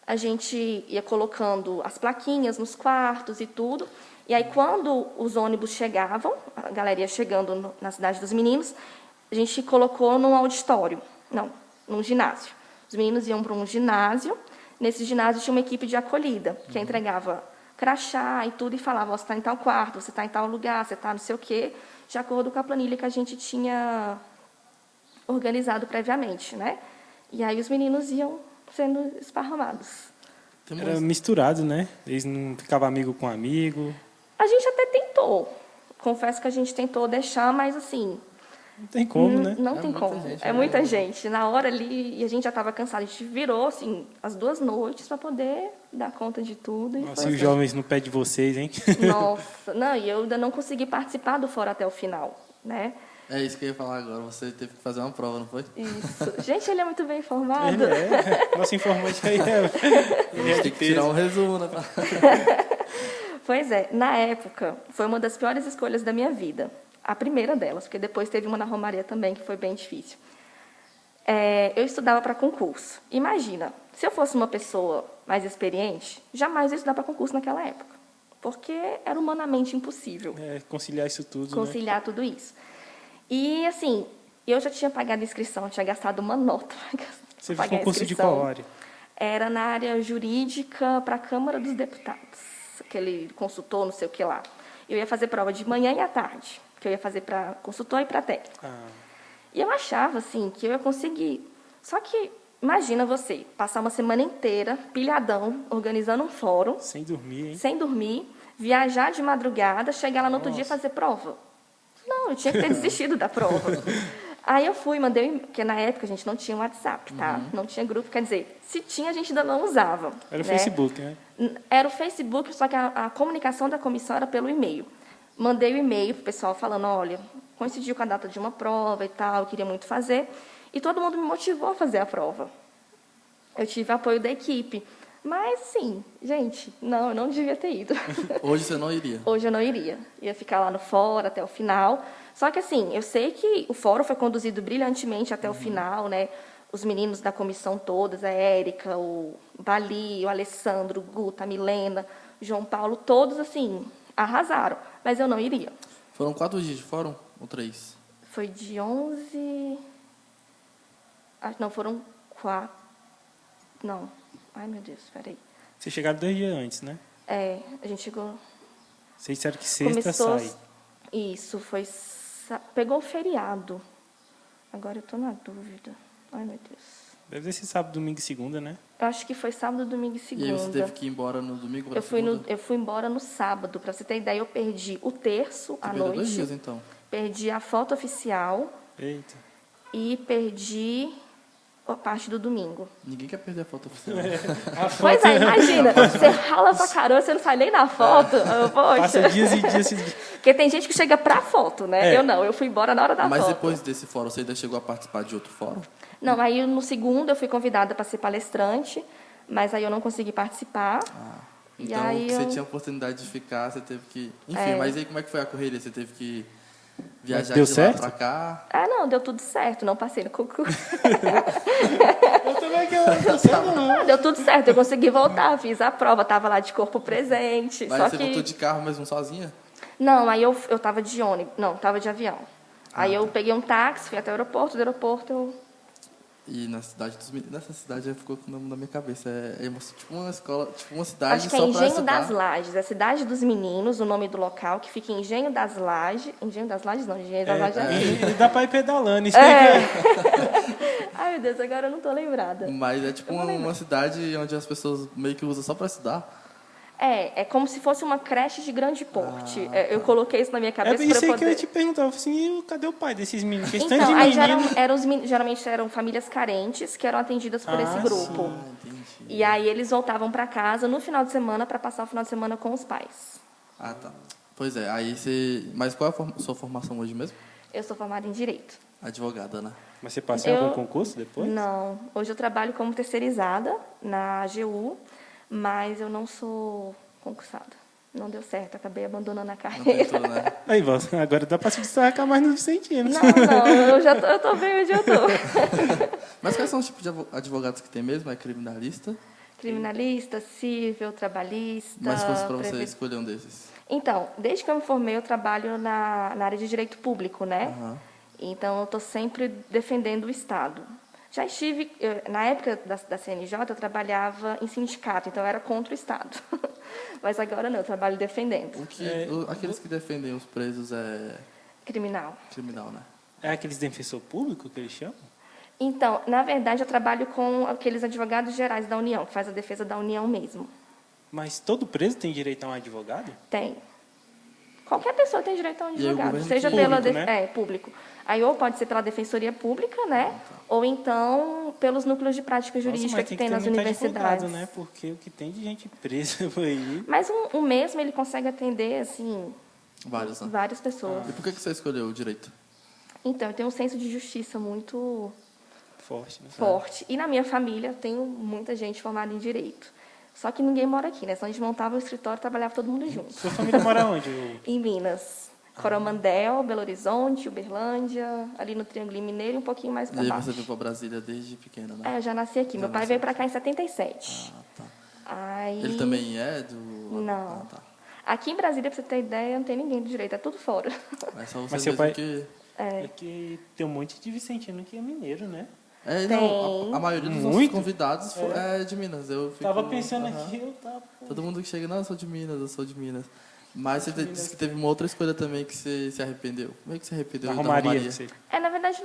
a gente ia colocando as plaquinhas nos quartos e tudo. E aí, quando os ônibus chegavam, a galera ia chegando na cidade dos meninos, a gente colocou num auditório. Não, num ginásio. Os meninos iam para um ginásio. Nesse ginásio tinha uma equipe de acolhida, que entregava crachá e tudo, e falava, você está em tal quarto, você está em tal lugar, você está não sei o quê. de acordo com a planilha que a gente tinha organizado previamente, né? E aí os meninos iam sendo esparramados. Era misturado, né? Eles não ficavam amigo com amigo. A gente até tentou. Confesso que a gente tentou deixar, mas assim... Não tem como, né? Não tem como. É muita gente. Na hora ali, e a gente já estava cansado. A gente virou, assim, as 2 noites para poder dar conta de tudo. Nossa, e os jovens no pé de vocês, hein? Nossa, não, e eu ainda não consegui participar do fórum até o final, né? É isso que eu ia falar agora. Você teve que fazer uma prova, não foi? Isso. Gente, ele é muito bem informado. Nosso informante aí Tem que tirar um resumo, né? Pois é, na época, foi uma das piores escolhas da minha vida. A primeira delas, porque depois teve uma na Romaria também, que foi bem difícil. Eu estudava para concurso. Imagina, se eu fosse uma pessoa mais experiente, jamais ia estudar para concurso naquela época. Porque era humanamente impossível. Conciliar isso tudo, conciliar tudo isso. E, assim, eu já tinha pagado a inscrição, tinha gastado uma nota para Você fez concurso de qual área? Era na área jurídica para a Câmara dos Deputados. Aquele consultor, não sei o que lá. Eu ia fazer prova de manhã e à tarde, que eu ia fazer para consultor e para técnico. E eu achava, assim, que eu ia conseguir. Só que, imagina você, passar uma semana inteira, pilhadão, organizando um fórum. Sem dormir, hein? Sem dormir, viajar de madrugada, chegar lá no outro dia e fazer prova. Não, eu tinha que ter desistido da prova. Aí eu fui, mandei, porque na época a gente não tinha WhatsApp, tá? Não tinha grupo, quer dizer, se tinha, a gente ainda não usava. Era o Facebook, né? Era o Facebook, só que a comunicação da comissão era pelo e-mail. Mandei o e-mail pro pessoal falando, olha, coincidiu com a data de uma prova e tal, eu queria muito fazer. E todo mundo me motivou a fazer a prova. Eu tive apoio da equipe. Mas, sim, gente, não, eu não devia ter ido. Hoje você não iria? Hoje eu não iria. Ia ficar lá no fórum até o final. Só que, assim, eu sei que o fórum foi conduzido brilhantemente até o final, né? Os meninos da comissão todas, a Érica, o Bali, o Alessandro, o Guta, a Milena, o João Paulo, todos, assim, arrasaram. Mas eu não iria. Foram 4 dias de fórum ou 3? Foi de 11... Não, foram 4... Não. Ai, meu Deus, peraí. Vocês chegaram 2 dias antes, né? A gente chegou... Vocês disseram que sexta sai. Isso, foi... Pegou o feriado. Agora eu tô na dúvida. Ai, meu Deus. Deve ser sábado, domingo e segunda, né? Eu acho que foi sábado, domingo e segunda. E aí você teve que ir embora no domingo para Eu fui embora no sábado. Para você ter ideia, eu perdi o terço à noite. 2 dias, então. Perdi a foto oficial. Eita. E perdi a parte do domingo. Ninguém quer perder a foto oficial. Pois é, imagina. Você rala pra caramba, você não sai nem na foto. Poxa. Passa dias e dias. Porque tem gente que chega pra foto, né? Eu não, eu fui embora na hora da foto. Mas depois desse fórum, você ainda chegou a participar de outro fórum? Não, aí no segundo eu fui convidada para ser palestrante, mas aí eu não consegui participar. Então, aí você tinha a oportunidade de ficar, você teve que... Enfim, mas aí como é que foi a correria? Você teve que viajar deu de lá certo? pra cá? Não, deu tudo certo, não passei no concurso. Eu também que eu não. Deu tudo certo, eu consegui voltar, fiz a prova, estava lá de corpo presente. Mas só você que... voltou de carro mesmo sozinha? Não, aí eu estava de ônibus, não, estava de avião. Aí eu peguei um táxi, fui até o aeroporto, do aeroporto eu... E na cidade dos meninos, nessa cidade já ficou com o nome na minha cabeça. É tipo uma escola, tipo uma cidade Acho que só é pra Engenho estudar. das Lajes, é Cidade dos Meninos, o nome do local, que fica em Engenho das Lajes. Engenho das Lajes não, Engenho das Lajes é. E dá pra ir pedalando. Isso aí Ai, meu Deus, agora eu não tô lembrada. Mas é tipo uma cidade onde as pessoas meio que usam só pra estudar. É como se fosse uma creche de grande porte. Eu coloquei isso na minha cabeça isso para aí poder... que eu ia te perguntar. Eu falei assim, cadê o pai desses meninos? Que Então, tanto de aí menino. geralmente eram famílias carentes que eram atendidas por esse grupo. Entendi. E aí eles voltavam para casa no final de semana para passar o final de semana com os pais. Ah, tá. Pois é, aí você... Mas qual é a sua formação hoje mesmo? Eu sou formada em Direito. Advogada, né? Mas você passou em algum concurso depois? Não. Hoje eu trabalho como terceirizada na AGU, mas eu não sou concursada. Não deu certo, acabei abandonando a Não carreira. tentou, né? Aí, agora dá pra se destacar mais no Vicentino. Não, eu tô bem onde eu tô. Mas quais são os tipos de advogados que tem mesmo? É criminalista? Criminalista, civil, trabalhista... Mas se fosse pra você escolher um desses? Então, desde que eu me formei, eu trabalho na área de direito público, né? Aham. Então, eu estou sempre defendendo o Estado. Já estive, na época da CNJ, eu trabalhava em sindicato, então eu era contra o Estado. Mas agora não, eu trabalho defendendo. Aqueles que defendem os presos Criminal. Criminal, né? É aqueles defensor público que eles chamam? Então, na verdade, eu trabalho com aqueles advogados gerais da União, que faz a defesa da União mesmo. Mas todo preso tem direito a um advogado? Tem. Qualquer pessoa tem direito a um advogado, seja público, pela né? público. Aí ou pode ser pela defensoria pública, né? Ou então pelos núcleos de prática jurídica que tem nas universidades. Advogado, né? Porque o que tem de gente presa aí. Mas um mesmo ele consegue atender assim Vários, né? várias pessoas. E por que você escolheu o direito? Então, eu tenho um senso de justiça muito Forte, né? forte. E na minha família eu tenho muita gente formada em direito. Só que ninguém mora aqui, né? Senão a gente montava o escritório e trabalhava todo mundo junto. Sua família mora onde? Em Minas. Coromandel, Belo Horizonte, Uberlândia, ali no Triângulo Mineiro e um pouquinho mais E para aí baixo. você veio para Brasília desde pequena, né? Eu já nasci aqui. Meu pai veio para cá em 77. Ah, tá. Aí... Ele também é do... Não. Ah, tá. Aqui em Brasília, para você ter ideia, não tem ninguém do direito, é tudo fora. Mas só você Mas seu mesmo pai- que... É que tem um monte de vicentino que é mineiro, né? É, Tem. não, a maioria dos nossos Muito? convidados é de Minas. Eu fico, Tava pensando aham. aqui, eu tava... Todo mundo que chega, não, eu sou de Minas, eu sou de Minas. Mas você disse que teve uma outra escolha também que você se arrependeu. Como é que você arrependeu Da da Romaria. Na verdade,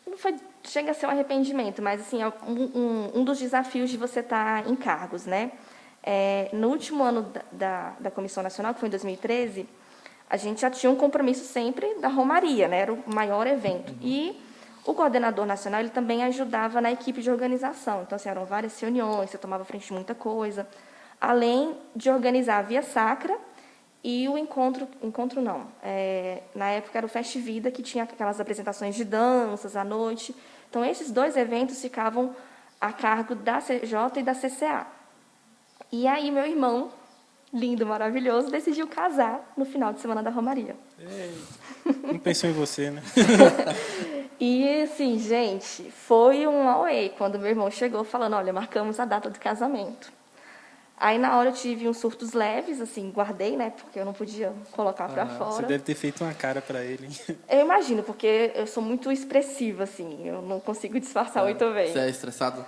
não foi, chega a ser um arrependimento, mas assim, é um dos desafios de você estar em cargos, né? No último ano da Comissão Nacional, que foi em 2013, a gente já tinha um compromisso sempre da Romaria, né? Era o maior evento. E o coordenador nacional, ele também ajudava na equipe de organização. Então, assim, eram várias reuniões, você tomava frente de muita coisa. Além de organizar a Via Sacra e o encontro não, na época era o Fest Vida, que tinha aquelas apresentações de danças à noite. Então, esses dois eventos ficavam a cargo da CJ e da CCA. E aí, meu irmão, lindo, maravilhoso, decidiu casar no final de semana da Romaria. Não pensou em você, né? E, assim, gente, foi um auê quando meu irmão chegou falando, olha, marcamos a data do casamento. Aí, na hora, eu tive uns surtos leves, assim, guardei, né, porque eu não podia colocar pra Você fora. deve ter feito uma cara pra ele. Eu imagino, porque eu sou muito expressiva, assim, eu não consigo disfarçar muito bem. Você é estressado?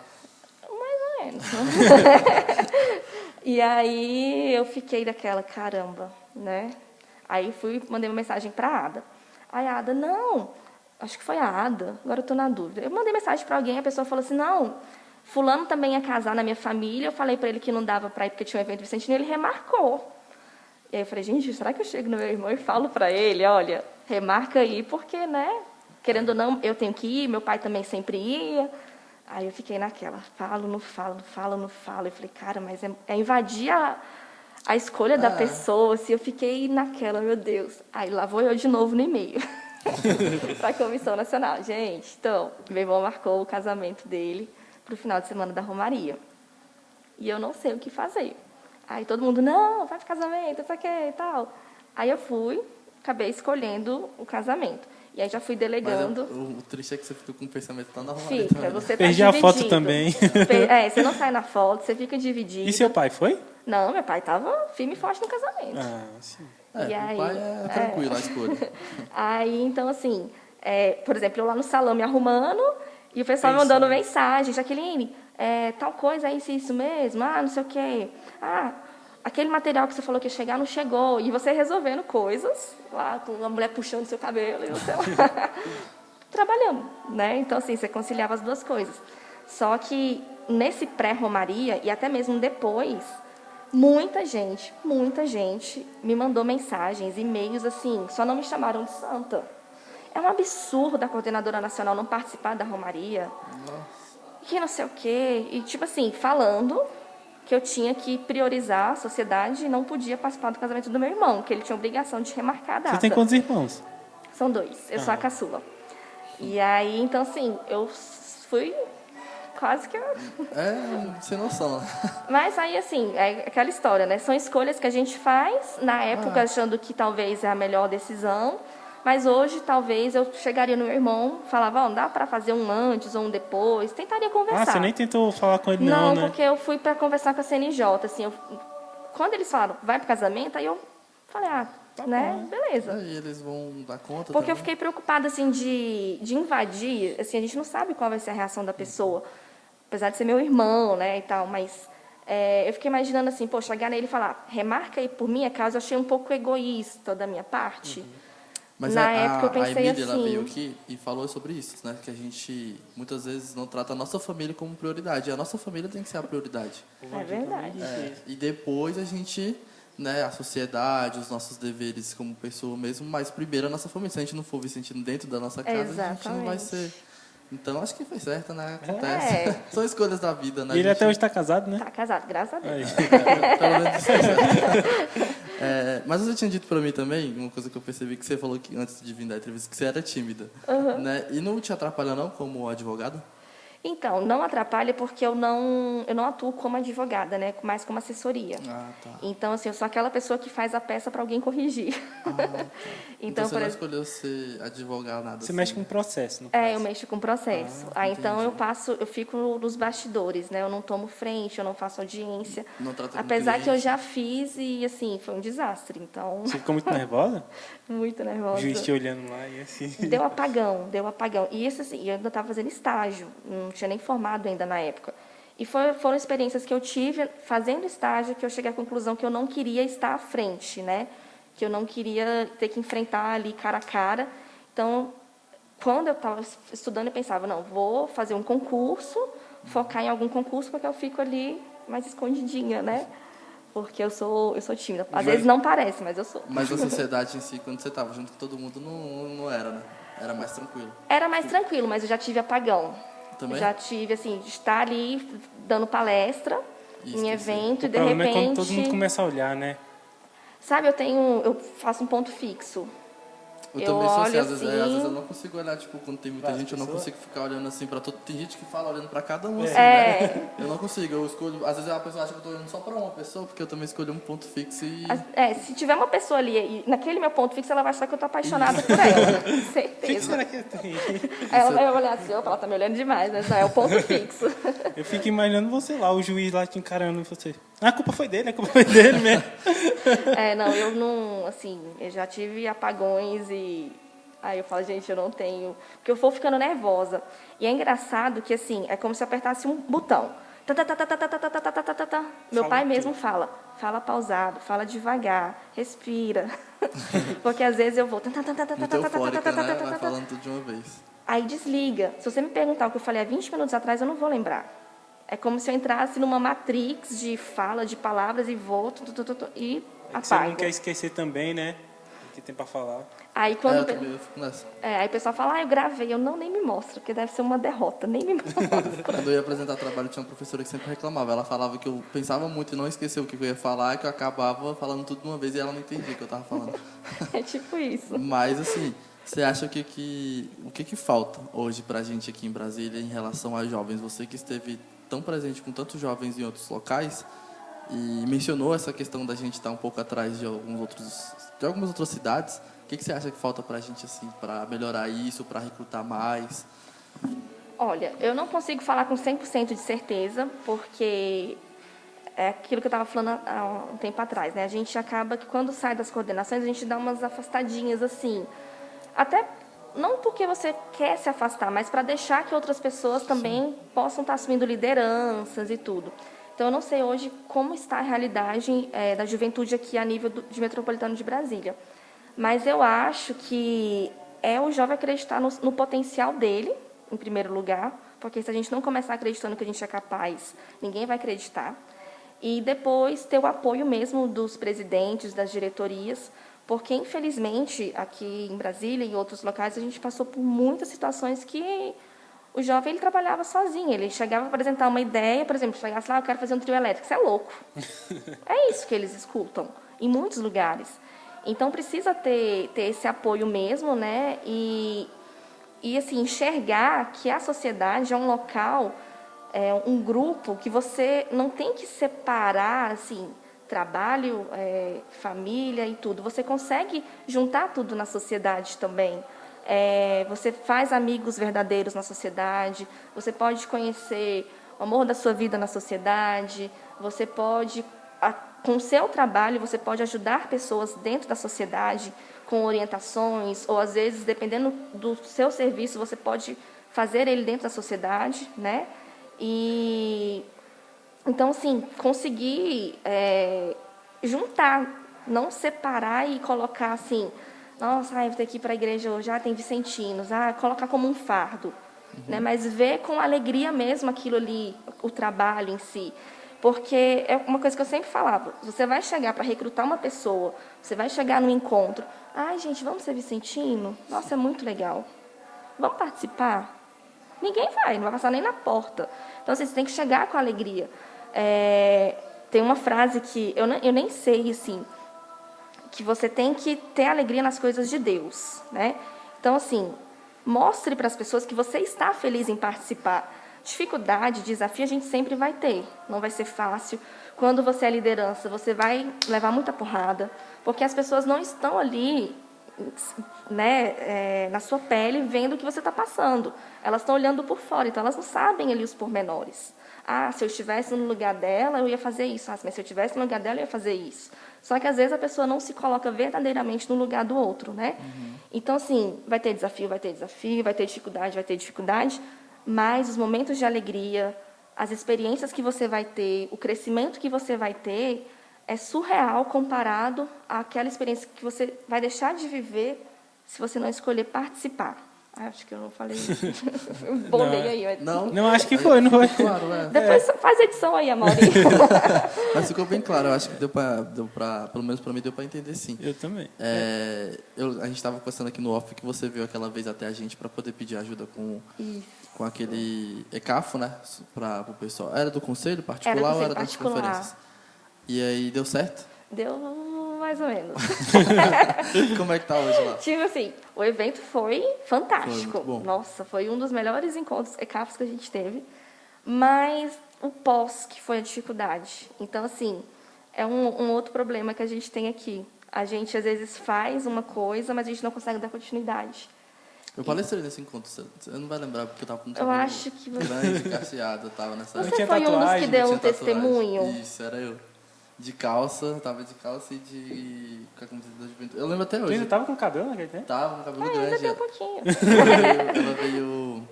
Mais ou menos. E aí eu fiquei daquela, caramba, né? Aí mandei uma mensagem para a Ada. Aí a Ada, não, acho que foi a Ada, agora eu estou na dúvida. Eu mandei mensagem para alguém, a pessoa falou assim, não, fulano também ia casar na minha família, eu falei para ele que não dava para ir porque tinha um evento vicentino, ele remarcou. E aí eu falei, gente, será que eu chego no meu irmão e falo para ele, olha, remarca aí, porque, né, querendo ou não, eu tenho que ir, meu pai também sempre ia. Aí eu fiquei naquela, falo, não falo, falo, não falo. Eu falei, cara, mas é invadir a escolha da pessoa. Assim, eu fiquei naquela, meu Deus. Aí lá vou eu de novo no e-mail para a Comissão Nacional. Gente, então, meu irmão marcou o casamento dele para o final de semana da Romaria. E eu não sei o que fazer. Aí todo mundo, não, vai para o casamento, não sei o que e tal. Aí eu fui, acabei escolhendo o casamento. E aí já fui delegando. Mas o triste é que você fica com o pensamento tão normal. Fica, você tá Perdi a foto dividido. também. Você não sai na foto, você fica dividido. E seu pai foi? Não, meu pai estava firme e forte no casamento. Ah, sim. E aí, o pai é tranquilo, a escolha. Aí, então, assim, por exemplo, eu lá no salão me arrumando e o pessoal me Pensando. mandando mensagem, Jaqueline, tal coisa aí, se isso mesmo, não sei o quê. Aquele material que você falou que ia chegar não chegou. E você resolvendo coisas, lá com a mulher puxando seu cabelo e não sei lá. Trabalhando, né? Então, assim, você conciliava as duas coisas. Só que nesse pré-romaria, e até mesmo depois, muita gente me mandou mensagens, e-mails, assim, só não me chamaram de santa. É um absurdo a coordenadora nacional não participar da romaria. Nossa. Que não sei o quê. E, tipo assim, falando que eu tinha que priorizar a sociedade e não podia participar do casamento do meu irmão, que ele tinha obrigação de remarcar a data. Você tem quantos irmãos? São 2. Eu sou a caçula. E aí, então, assim, eu fui quase que... Sem noção. Mas aí, assim, é aquela história, né? São escolhas que a gente faz, na época, achando que talvez é a melhor decisão, mas hoje, talvez, eu chegaria no meu irmão, falava, dá para fazer um antes ou um depois, tentaria conversar. Você nem tentou falar com ele, não, né? Não, porque eu fui para conversar com a CNJ, assim, quando eles falaram, vai pro casamento, aí eu falei, né, beleza. E eles vão dar conta Porque também? eu fiquei preocupada, assim, de invadir, assim, a gente não sabe qual vai ser a reação da pessoa, apesar de ser meu irmão, né, e tal, mas eu fiquei imaginando assim, chegar nele e falar, remarca aí por minha causa, eu achei um pouco egoísta da minha parte, Mas Na época eu pensei a Emília, ela veio assim. aqui e falou sobre isso, né? Que a gente muitas vezes não trata a nossa família como prioridade. E a nossa família tem que ser a prioridade. É verdade. E depois a gente, né, a sociedade, os nossos deveres como pessoa mesmo, mas primeiro a nossa família. Se a gente não for sentindo dentro da nossa casa, a gente não vai Exatamente. ser. Então acho que foi certo, né? Acontece. É. São escolhas da vida, né? E ele A até hoje gente- está casado, né? Tá casado, graças a Deus. Aí. Pelo menos isso é certo. Mas você tinha dito pra mim também, uma coisa que eu percebi que você falou que antes de vir da entrevista, que você era tímida. Né? E não te atrapalha não como advogada? Então, não atrapalha porque eu não atuo como advogada, né? Mais como assessoria. Ah, tá. Então, assim, eu sou aquela pessoa que faz a peça para alguém corrigir. Então, você por não exemplo, escolheu ser advogada, nada Você assim. mexe com o processo, no eu caso. mexo com processo. Então eu fico nos bastidores, né? Eu não tomo frente, eu não faço audiência. Não trata com Apesar que eu cliente. já fiz e, assim, foi um desastre. Então, Você ficou muito nervosa? muito O nervosa. juiz te olhando lá e assim. Deu apagão. E isso, assim, eu ainda estava fazendo estágio, não tinha nem formado ainda na época. E foram experiências que eu tive fazendo estágio que eu cheguei à conclusão que eu não queria estar à frente, né? Que eu não queria ter que enfrentar ali cara a cara. Então, quando eu estava estudando, eu pensava, não, vou fazer um concurso, focar em algum concurso, porque eu fico ali mais escondidinha, né? Porque eu sou tímida. Às vezes não parece, mas eu sou. Mas a sociedade em si, quando você estava junto com todo mundo, não era, né? Era mais tranquilo. Era mais tranquilo, mas eu já tive apagão. Também? Já tive, assim, de estar ali dando palestra E em esquecer. evento e O de problema repente... é quando todo mundo começa a olhar, né? Sabe, eu faço um ponto fixo. Eu Eu também sou assim, olho às vezes eu assim- não consigo olhar, tipo, quando tem muita Várias gente, eu não pessoas? consigo ficar olhando assim pra todo. Tem gente que fala olhando pra cada um, assim, É. né? Eu não consigo, eu escolho. Às vezes a pessoa acha que eu tô olhando só pra uma pessoa, porque eu também escolhi um ponto fixo e. Se tiver uma pessoa ali, e naquele meu ponto fixo, ela vai achar que eu tô apaixonada por ela. O que Certeza. será que tem? Aí ela vai olhar assim, opa, ela tá me olhando demais, mas não, é o ponto fixo. Eu fico imaginando você lá, o juiz lá te encarando e você. Ah, a culpa foi dele, a culpa foi dele mesmo. Eu não, assim, eu já tive apagões e aí eu falo, gente, eu não tenho, porque eu vou ficando nervosa. E é engraçado que, assim, é como se eu apertasse um botão. Tá, tá, tá, tá, tá, tá, tá, tá, tá, tá, tá, tá, tá. Meu pai mesmo fala pausado, fala devagar, respira. Porque às vezes eu vou... Muito eufórica, né? Vai falando tudo de uma vez. Aí desliga. Se você me perguntar o que eu falei há 20 minutos atrás, eu não vou lembrar. É como se eu entrasse numa matrix de fala, de palavras e vou e Você não apago. quer esquecer também, né? O que tem pra falar. Aí quando Eu também fico nessa. aí o pessoal fala, eu gravei. Eu nem me mostro, porque deve ser uma derrota. Nem me mostro. Quando eu ia apresentar trabalho, tinha uma professora que sempre reclamava. Ela falava que eu pensava muito e não esquecia o que eu ia falar, que eu acabava falando tudo de uma vez e ela não entendia o que eu tava falando. É tipo isso. Mas, assim, você acha o que falta hoje pra gente aqui em Brasília em relação a jovens? Você que esteve tão presente com tantos jovens em outros locais e mencionou essa questão da gente estar um pouco atrás de algumas outras cidades. O que você acha que falta pra gente, assim, pra melhorar isso, pra recrutar mais? Olha, eu não consigo falar com 100% de certeza, porque é aquilo que eu estava falando há um tempo atrás, né? A gente acaba que quando sai das coordenações, a gente dá umas afastadinhas assim. Até não porque você quer se afastar, mas para deixar que outras pessoas também possam estar assumindo lideranças e tudo. Então, eu não sei hoje como está a realidade da juventude aqui a nível de metropolitano de Brasília. Mas eu acho que é o jovem acreditar no potencial dele, em primeiro lugar, porque se a gente não começar acreditando que a gente é capaz, ninguém vai acreditar. E depois ter o apoio mesmo dos presidentes, das diretorias, porque, infelizmente, aqui em Brasília e em outros locais, a gente passou por muitas situações que o jovem ele trabalhava sozinho. Ele chegava a apresentar uma ideia, por exemplo, chegasse lá, eu quero fazer um trio elétrico. Você é louco. É isso que eles escutam, em muitos lugares. Então, precisa ter esse apoio mesmo, né? E assim, enxergar que a sociedade é um local, um grupo que você não tem que separar, assim, trabalho, família e tudo. Você consegue juntar tudo na sociedade também. Você faz amigos verdadeiros na sociedade, você pode conhecer o amor da sua vida na sociedade, você pode... Com o seu trabalho, você pode ajudar pessoas dentro da sociedade com orientações, ou, às vezes, dependendo do seu serviço, você pode fazer ele dentro da sociedade, né? Então, assim, conseguir juntar, não separar e colocar, assim, nossa, vou ter que ir para a igreja hoje, tem vicentinos, colocar como um fardo. Né? Mas ver com alegria mesmo aquilo ali, o trabalho em si. Porque é uma coisa que eu sempre falava, você vai chegar para recrutar uma pessoa, você vai chegar num encontro, gente, vamos ser vicentino? Nossa, é muito legal. Vamos participar? Ninguém vai, não vai passar nem na porta. Então, assim, você tem que chegar com alegria. Tem uma frase que eu nem sei, assim, que você tem que ter alegria nas coisas de Deus, né? Então, assim, mostre para as pessoas que você está feliz em participar. Dificuldade, desafio, a gente sempre vai ter. Não vai ser fácil. Quando você é liderança, você vai levar muita porrada, porque as pessoas não estão ali, né, na sua pele, vendo o que você está passando. Elas estão olhando por fora, então elas não sabem ali os pormenores. Se eu estivesse no lugar dela, eu ia fazer isso. Mas se eu estivesse no lugar dela, eu ia fazer isso. Só que, às vezes, a pessoa não se coloca verdadeiramente no lugar do outro, né? Então, assim, vai ter desafio, vai ter dificuldade, mas os momentos de alegria, as experiências que você vai ter, o crescimento que você vai ter, é surreal comparado àquela experiência que você vai deixar de viver se você não escolher participar. Acho que eu não falei isso. Eu bolei aí. Mas... Não, acho que foi, não foi? Claro, Depois faz edição aí, Amaury. Mas ficou bem claro, eu acho que deu pra pelo menos para mim, deu para entender sim. Eu também. A gente estava conversando aqui no off que você veio aquela vez até a gente para poder pedir ajuda com aquele ECAFO, né? Para o pessoal. Era do conselho particular ou era das conferências? E aí, deu certo? Deu mais ou menos. Como é que tá hoje lá? Tipo assim, o evento foi fantástico. Foi muito bom. Nossa, foi um dos melhores encontros ECAFs que a gente teve. Mas o pós que foi a dificuldade. Então, assim, é um outro problema que a gente tem aqui. A gente, às vezes, faz uma coisa, mas a gente não consegue dar continuidade. Eu palestrei nesse encontro, você não vai lembrar, porque eu tava com um cabelo grande, cacheado, eu tava nessa... Você foi um dos que deu um testemunho? Isso, era eu. De calça, tava de calça e com a camiseta da juventude. Eu lembro até hoje. Você ainda tava com cabelo naquele tempo? Tava com cabelo grande. Ainda tem um pouquinho. Ela veio...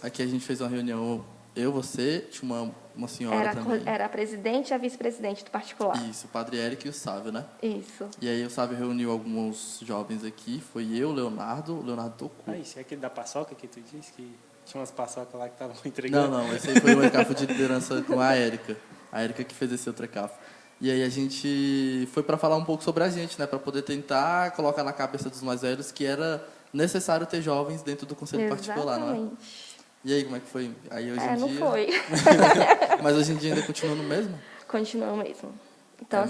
Aqui a gente fez uma reunião, eu, você, tinha uma senhora também. Era a presidente e a vice-presidente do particular. Isso, o padre Eric e o Sávio, né? Isso. E aí o Sávio reuniu alguns jovens aqui, foi eu, Leonardo tocou. Isso é aquele da paçoca que tu disse que tinha umas paçocas lá que estavam entregando? Não, esse aí foi o ECAFO de liderança com a Érica. A Érica que fez esse outro ECAFO. E aí a gente foi para falar um pouco sobre a gente, né? Para poder tentar colocar na cabeça dos mais velhos que era necessário ter jovens dentro do conselho particular, não é? E aí, como é que foi? Aí hoje em dia... não foi. Mas hoje em dia ainda continua no mesmo? Continua o mesmo. Então,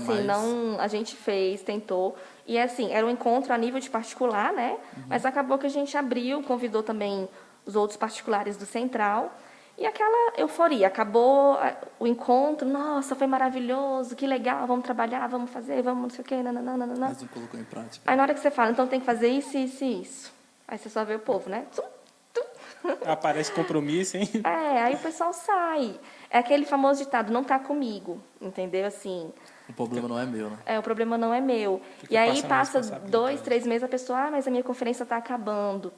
a gente tentou. E, assim, era um encontro a nível de particular, né? Mas acabou que a gente abriu, convidou também os outros particulares do Central. E aquela euforia. Acabou o encontro. Nossa, foi maravilhoso, que legal, vamos trabalhar, vamos fazer, vamos não sei o quê, nananana. Mas não colocou em prática. Aí, na hora que você fala, então tem que fazer isso, isso e isso. Aí você só vê o povo, né? Aparece compromisso, hein? Aí o pessoal sai. É aquele famoso ditado, não está comigo, entendeu? Assim, o problema não é meu, né? O problema não é meu. E aí passa 2, 3 meses, a pessoa, mas a minha conferência está acabando.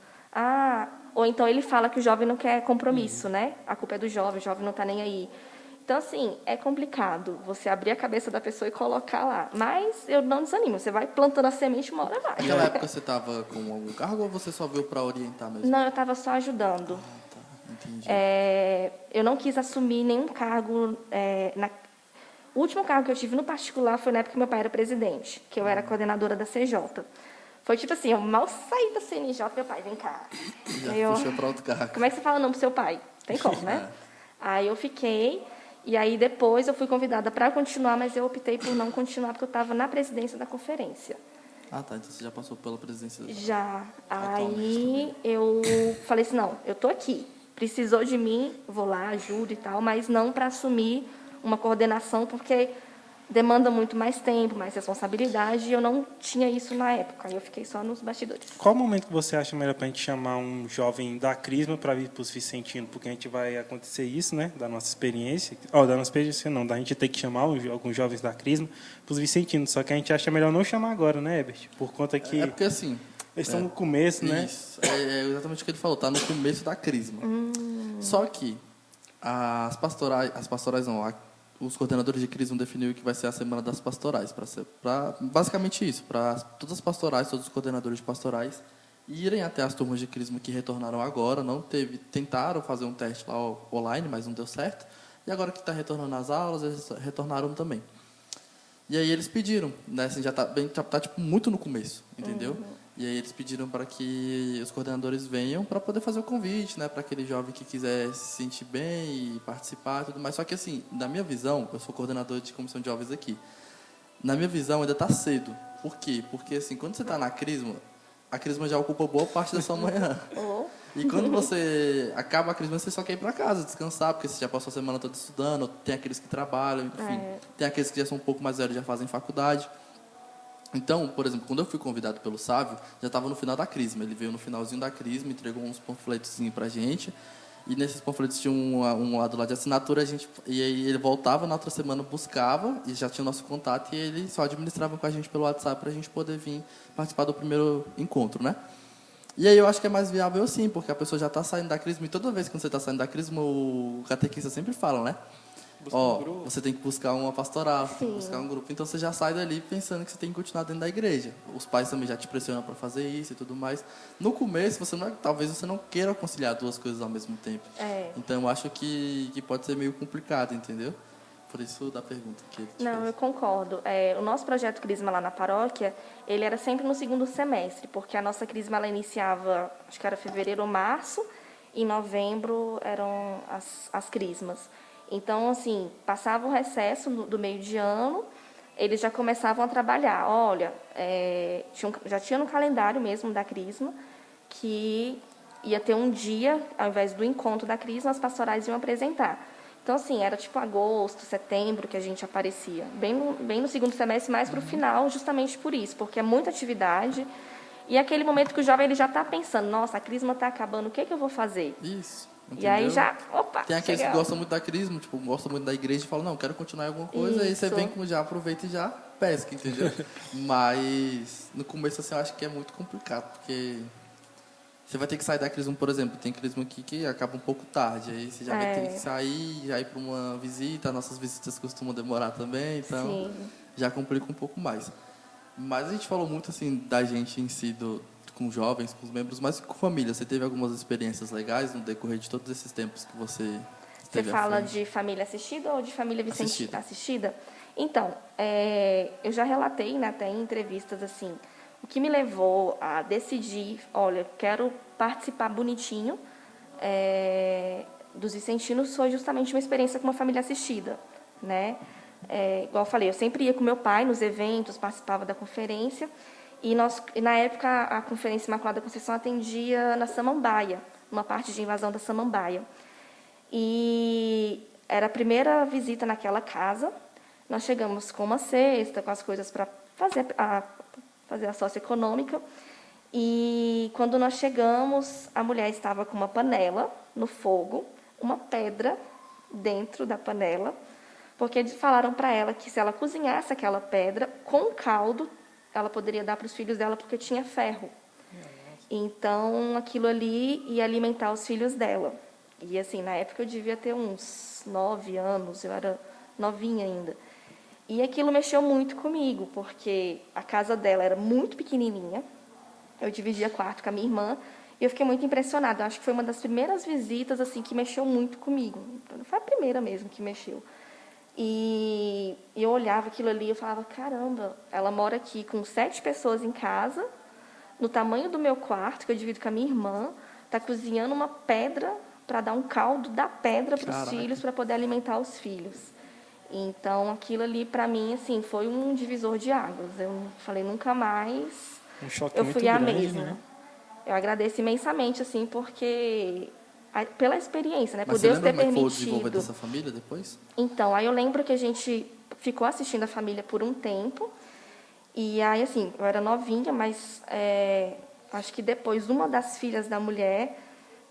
Ou então ele fala que o jovem não quer compromisso, né? A culpa é do jovem, o jovem não está nem aí. Então, assim, é complicado você abrir a cabeça da pessoa e colocar lá. Mas eu não desanimo, você vai plantando a semente, uma hora vai. Naquela época você estava com algum cargo ou você só veio para orientar mesmo? Não, eu estava só ajudando. Tá, entendi. Eu não quis assumir nenhum cargo. O último cargo que eu tive no particular foi na época que meu pai era presidente, que eu era coordenadora da CJ. Foi tipo assim, eu mal saí da CNJ, meu pai, vem cá. Já puxou para outro cargo. Como é que você fala não pro seu pai? Tem como, né? Aí eu fiquei, e aí depois eu fui convidada para continuar, mas eu optei por não continuar, porque eu estava na presidência da conferência. Tá, então você já passou pela presidência? Já. Aí eu falei assim, não, eu tô aqui. Precisou de mim, vou lá, ajudo e tal, mas não para assumir uma coordenação, porque demanda muito mais tempo, mais responsabilidade, e eu não tinha isso na época. Aí eu fiquei só nos bastidores. Qual momento que você acha melhor para a gente chamar um jovem da Crisma para vir para os vicentinos? Porque a gente vai acontecer isso, né? Da nossa experiência. Da nossa experiência não, da gente ter que chamar alguns jovens da Crisma para os vicentinos. Só que a gente acha melhor não chamar agora, né, Herbert? Por conta que... É porque assim... Eles estão no começo, né? Isso, é exatamente o que ele falou, está no começo da Crisma. Só que as pastorais não, os coordenadores de Crisma definiu que vai ser a Semana das Pastorais, para basicamente isso, para todas as pastorais, todos os coordenadores de pastorais irem até as turmas de Crisma que retornaram agora, tentaram fazer um teste lá online, mas não deu certo, e agora que está retornando às aulas, eles retornaram também. E aí eles pediram, né, assim, já está tipo, muito no começo, entendeu? E aí eles pediram para que os coordenadores venham para poder fazer o convite, né, para aquele jovem que quiser se sentir bem e participar e tudo mais. Só que, assim, na minha visão, eu sou coordenador de comissão de jovens aqui, na minha visão ainda está cedo. Por quê? Porque, assim, quando você está na Crisma, a Crisma já ocupa boa parte da sua manhã. E quando você acaba a Crisma, você só quer ir para casa, descansar, porque você já passou a semana toda estudando, tem aqueles que trabalham, enfim. Tem aqueles que já são um pouco mais velhos, já fazem faculdade. Então, por exemplo, quando eu fui convidado pelo Sávio, já estava no final da Crisma. Ele veio no finalzinho da Crisma, entregou uns panfletozinhos para a gente. E nesses panfletos tinha um lado lá de assinatura. E aí ele voltava na outra semana, buscava, e já tinha o nosso contato. E ele só administrava com a gente pelo WhatsApp para a gente poder vir participar do primeiro encontro, né? E aí eu acho que é mais viável assim, porque a pessoa já está saindo da Crisma, e toda vez que você está saindo da Crisma, o catequista sempre fala, né? Você tem que buscar uma pastoral, você tem que buscar um grupo. Então você já sai dali pensando que você tem que continuar dentro da igreja. Os pais também já te pressionam para fazer isso e tudo mais. No começo, talvez você não queira conciliar duas coisas ao mesmo tempo. Então eu acho que pode ser meio complicado, entendeu? Por isso da pergunta que ele Não, fez. eu concordo. O nosso projeto Crisma lá na paróquia, ele era sempre no segundo semestre, porque a nossa Crisma ela iniciava, acho que era fevereiro ou março, e em novembro eram as Crismas. Então, assim, passava o recesso do meio de ano, eles já começavam a trabalhar. Olha, já tinha no calendário mesmo da Crisma que ia ter um dia, ao invés do encontro da Crisma, as pastorais iam apresentar. Então, assim, era tipo agosto, setembro que a gente aparecia. Bem no segundo semestre, mais para o final, justamente por isso, porque é muita atividade. E é aquele momento que o jovem ele já está pensando, nossa, a Crisma está acabando, o que eu vou fazer? Isso. Entendeu? E aí já, opa, tem aqueles que gostam muito da Crisma, tipo, gostam muito da igreja e falam, não, quero continuar em alguma coisa, aí você vem já aproveita e já pesca, entendeu? Mas no começo, assim, eu acho que é muito complicado, porque você vai ter que sair da Crisma, por exemplo, tem Crisma aqui que acaba um pouco tarde, aí você já vai ter que sair, já ir para uma visita, nossas visitas costumam demorar também, então já complica um pouco mais. Mas a gente falou muito, assim, da gente em si, com jovens, com os membros, mas com família. Você teve algumas experiências legais no decorrer de todos esses tempos que você esteve Você fala de família assistida ou de família assistida? Então, eu já relatei, né, até em entrevistas, assim, o que me levou a decidir, olha, quero participar bonitinho dos Vicentinos, foi justamente uma experiência com uma família assistida, né? Igual eu falei, eu sempre ia com meu pai nos eventos, participava da conferência, e na época a Conferência Imaculada Conceição atendia na Samambaia, uma parte de invasão da Samambaia. E era a primeira visita naquela casa. Nós chegamos com uma cesta, com as coisas para fazer a socioeconômica. E quando nós chegamos, a mulher estava com uma panela no fogo, uma pedra dentro da panela, porque eles falaram para ela que se ela cozinhasse aquela pedra com caldo, ela poderia dar para os filhos dela porque tinha ferro. Então, aquilo ali ia alimentar os filhos dela. E, assim, na época eu devia ter uns 9 anos, eu era novinha ainda. E aquilo mexeu muito comigo, porque a casa dela era muito pequenininha, eu dividia quarto com a minha irmã, e eu fiquei muito impressionada. Eu acho que foi uma das primeiras visitas assim, que mexeu muito comigo. Foi a primeira mesmo que mexeu. E eu olhava aquilo ali e eu falava, caramba, ela mora aqui com 7 pessoas em casa, no tamanho do meu quarto, que eu divido com a minha irmã, está cozinhando uma pedra para dar um caldo da pedra para os filhos, para poder alimentar os filhos. Então, aquilo ali, para mim, assim, foi um divisor de águas. Eu falei, nunca mais eu fui a grande, mesma. Né? Eu agradeço imensamente, assim, porque pela experiência, né? Mas por Deus ter permitido. Mas você lembra como é que foi o desenvolver permitido. dessa família depois? Então, aí eu lembro que a gente ficou assistindo a família por um tempo. E aí, assim, eu era novinha, mas acho que depois uma das filhas da mulher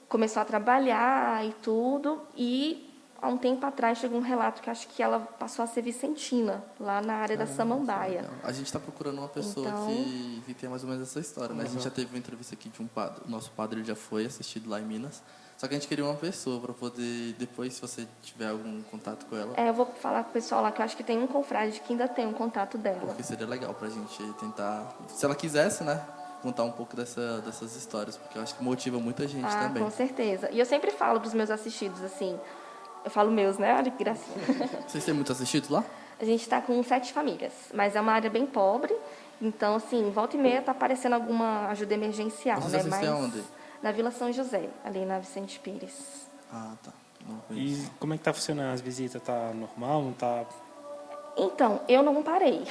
começou a trabalhar e tudo. E há um tempo atrás chegou um relato que acho que ela passou a ser vicentina, lá na área da Samambaia. A gente está procurando uma pessoa que tem mais ou menos essa história, né? A gente já teve uma entrevista aqui de um padre, o nosso padre já foi assistido lá em Minas, Só que a gente queria uma pessoa para poder, depois, se você tiver algum contato com ela, Eu vou falar com o pessoal lá, que eu acho que tem um confrade que ainda tem um contato dela. porque seria legal pra gente tentar, se ela quisesse, né, contar um pouco dessas histórias, porque eu acho que motiva muita gente também. Com certeza. E eu sempre falo pros meus assistidos, assim, eu falo meus, né? Olha que gracinha. Vocês têm muitos assistidos lá? A gente está com 7 famílias, mas é uma área bem pobre, então, assim, volta e meia tá aparecendo alguma ajuda emergencial, Vocês né? assistem aonde? Na Vila São José, ali na Vicente Pires. Ah, tá. Não conheço. E como é que tá funcionando as visitas? Tá normal? Não tá? Então, eu não parei,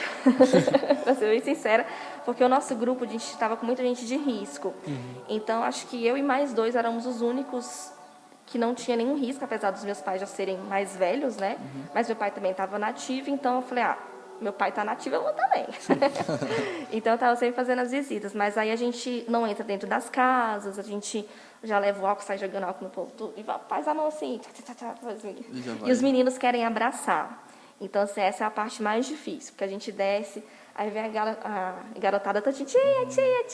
para ser bem sincera, porque o nosso grupo, a gente estava com muita gente de risco. Então, acho que eu e mais 2 éramos os únicos que não tinha nenhum risco, apesar dos meus pais já serem mais velhos, né? Mas meu pai também estava nativo, então eu falei, meu pai está nativo, eu vou também. Então, eu estava sempre fazendo as visitas. Mas aí a gente não entra dentro das casas, a gente já leva o álcool, sai jogando álcool no povo, tudo, e faz a mão assim. E os meninos querem abraçar. Então, assim, essa é a parte mais difícil, porque a gente desce, aí vem a garotada, tia, não sei o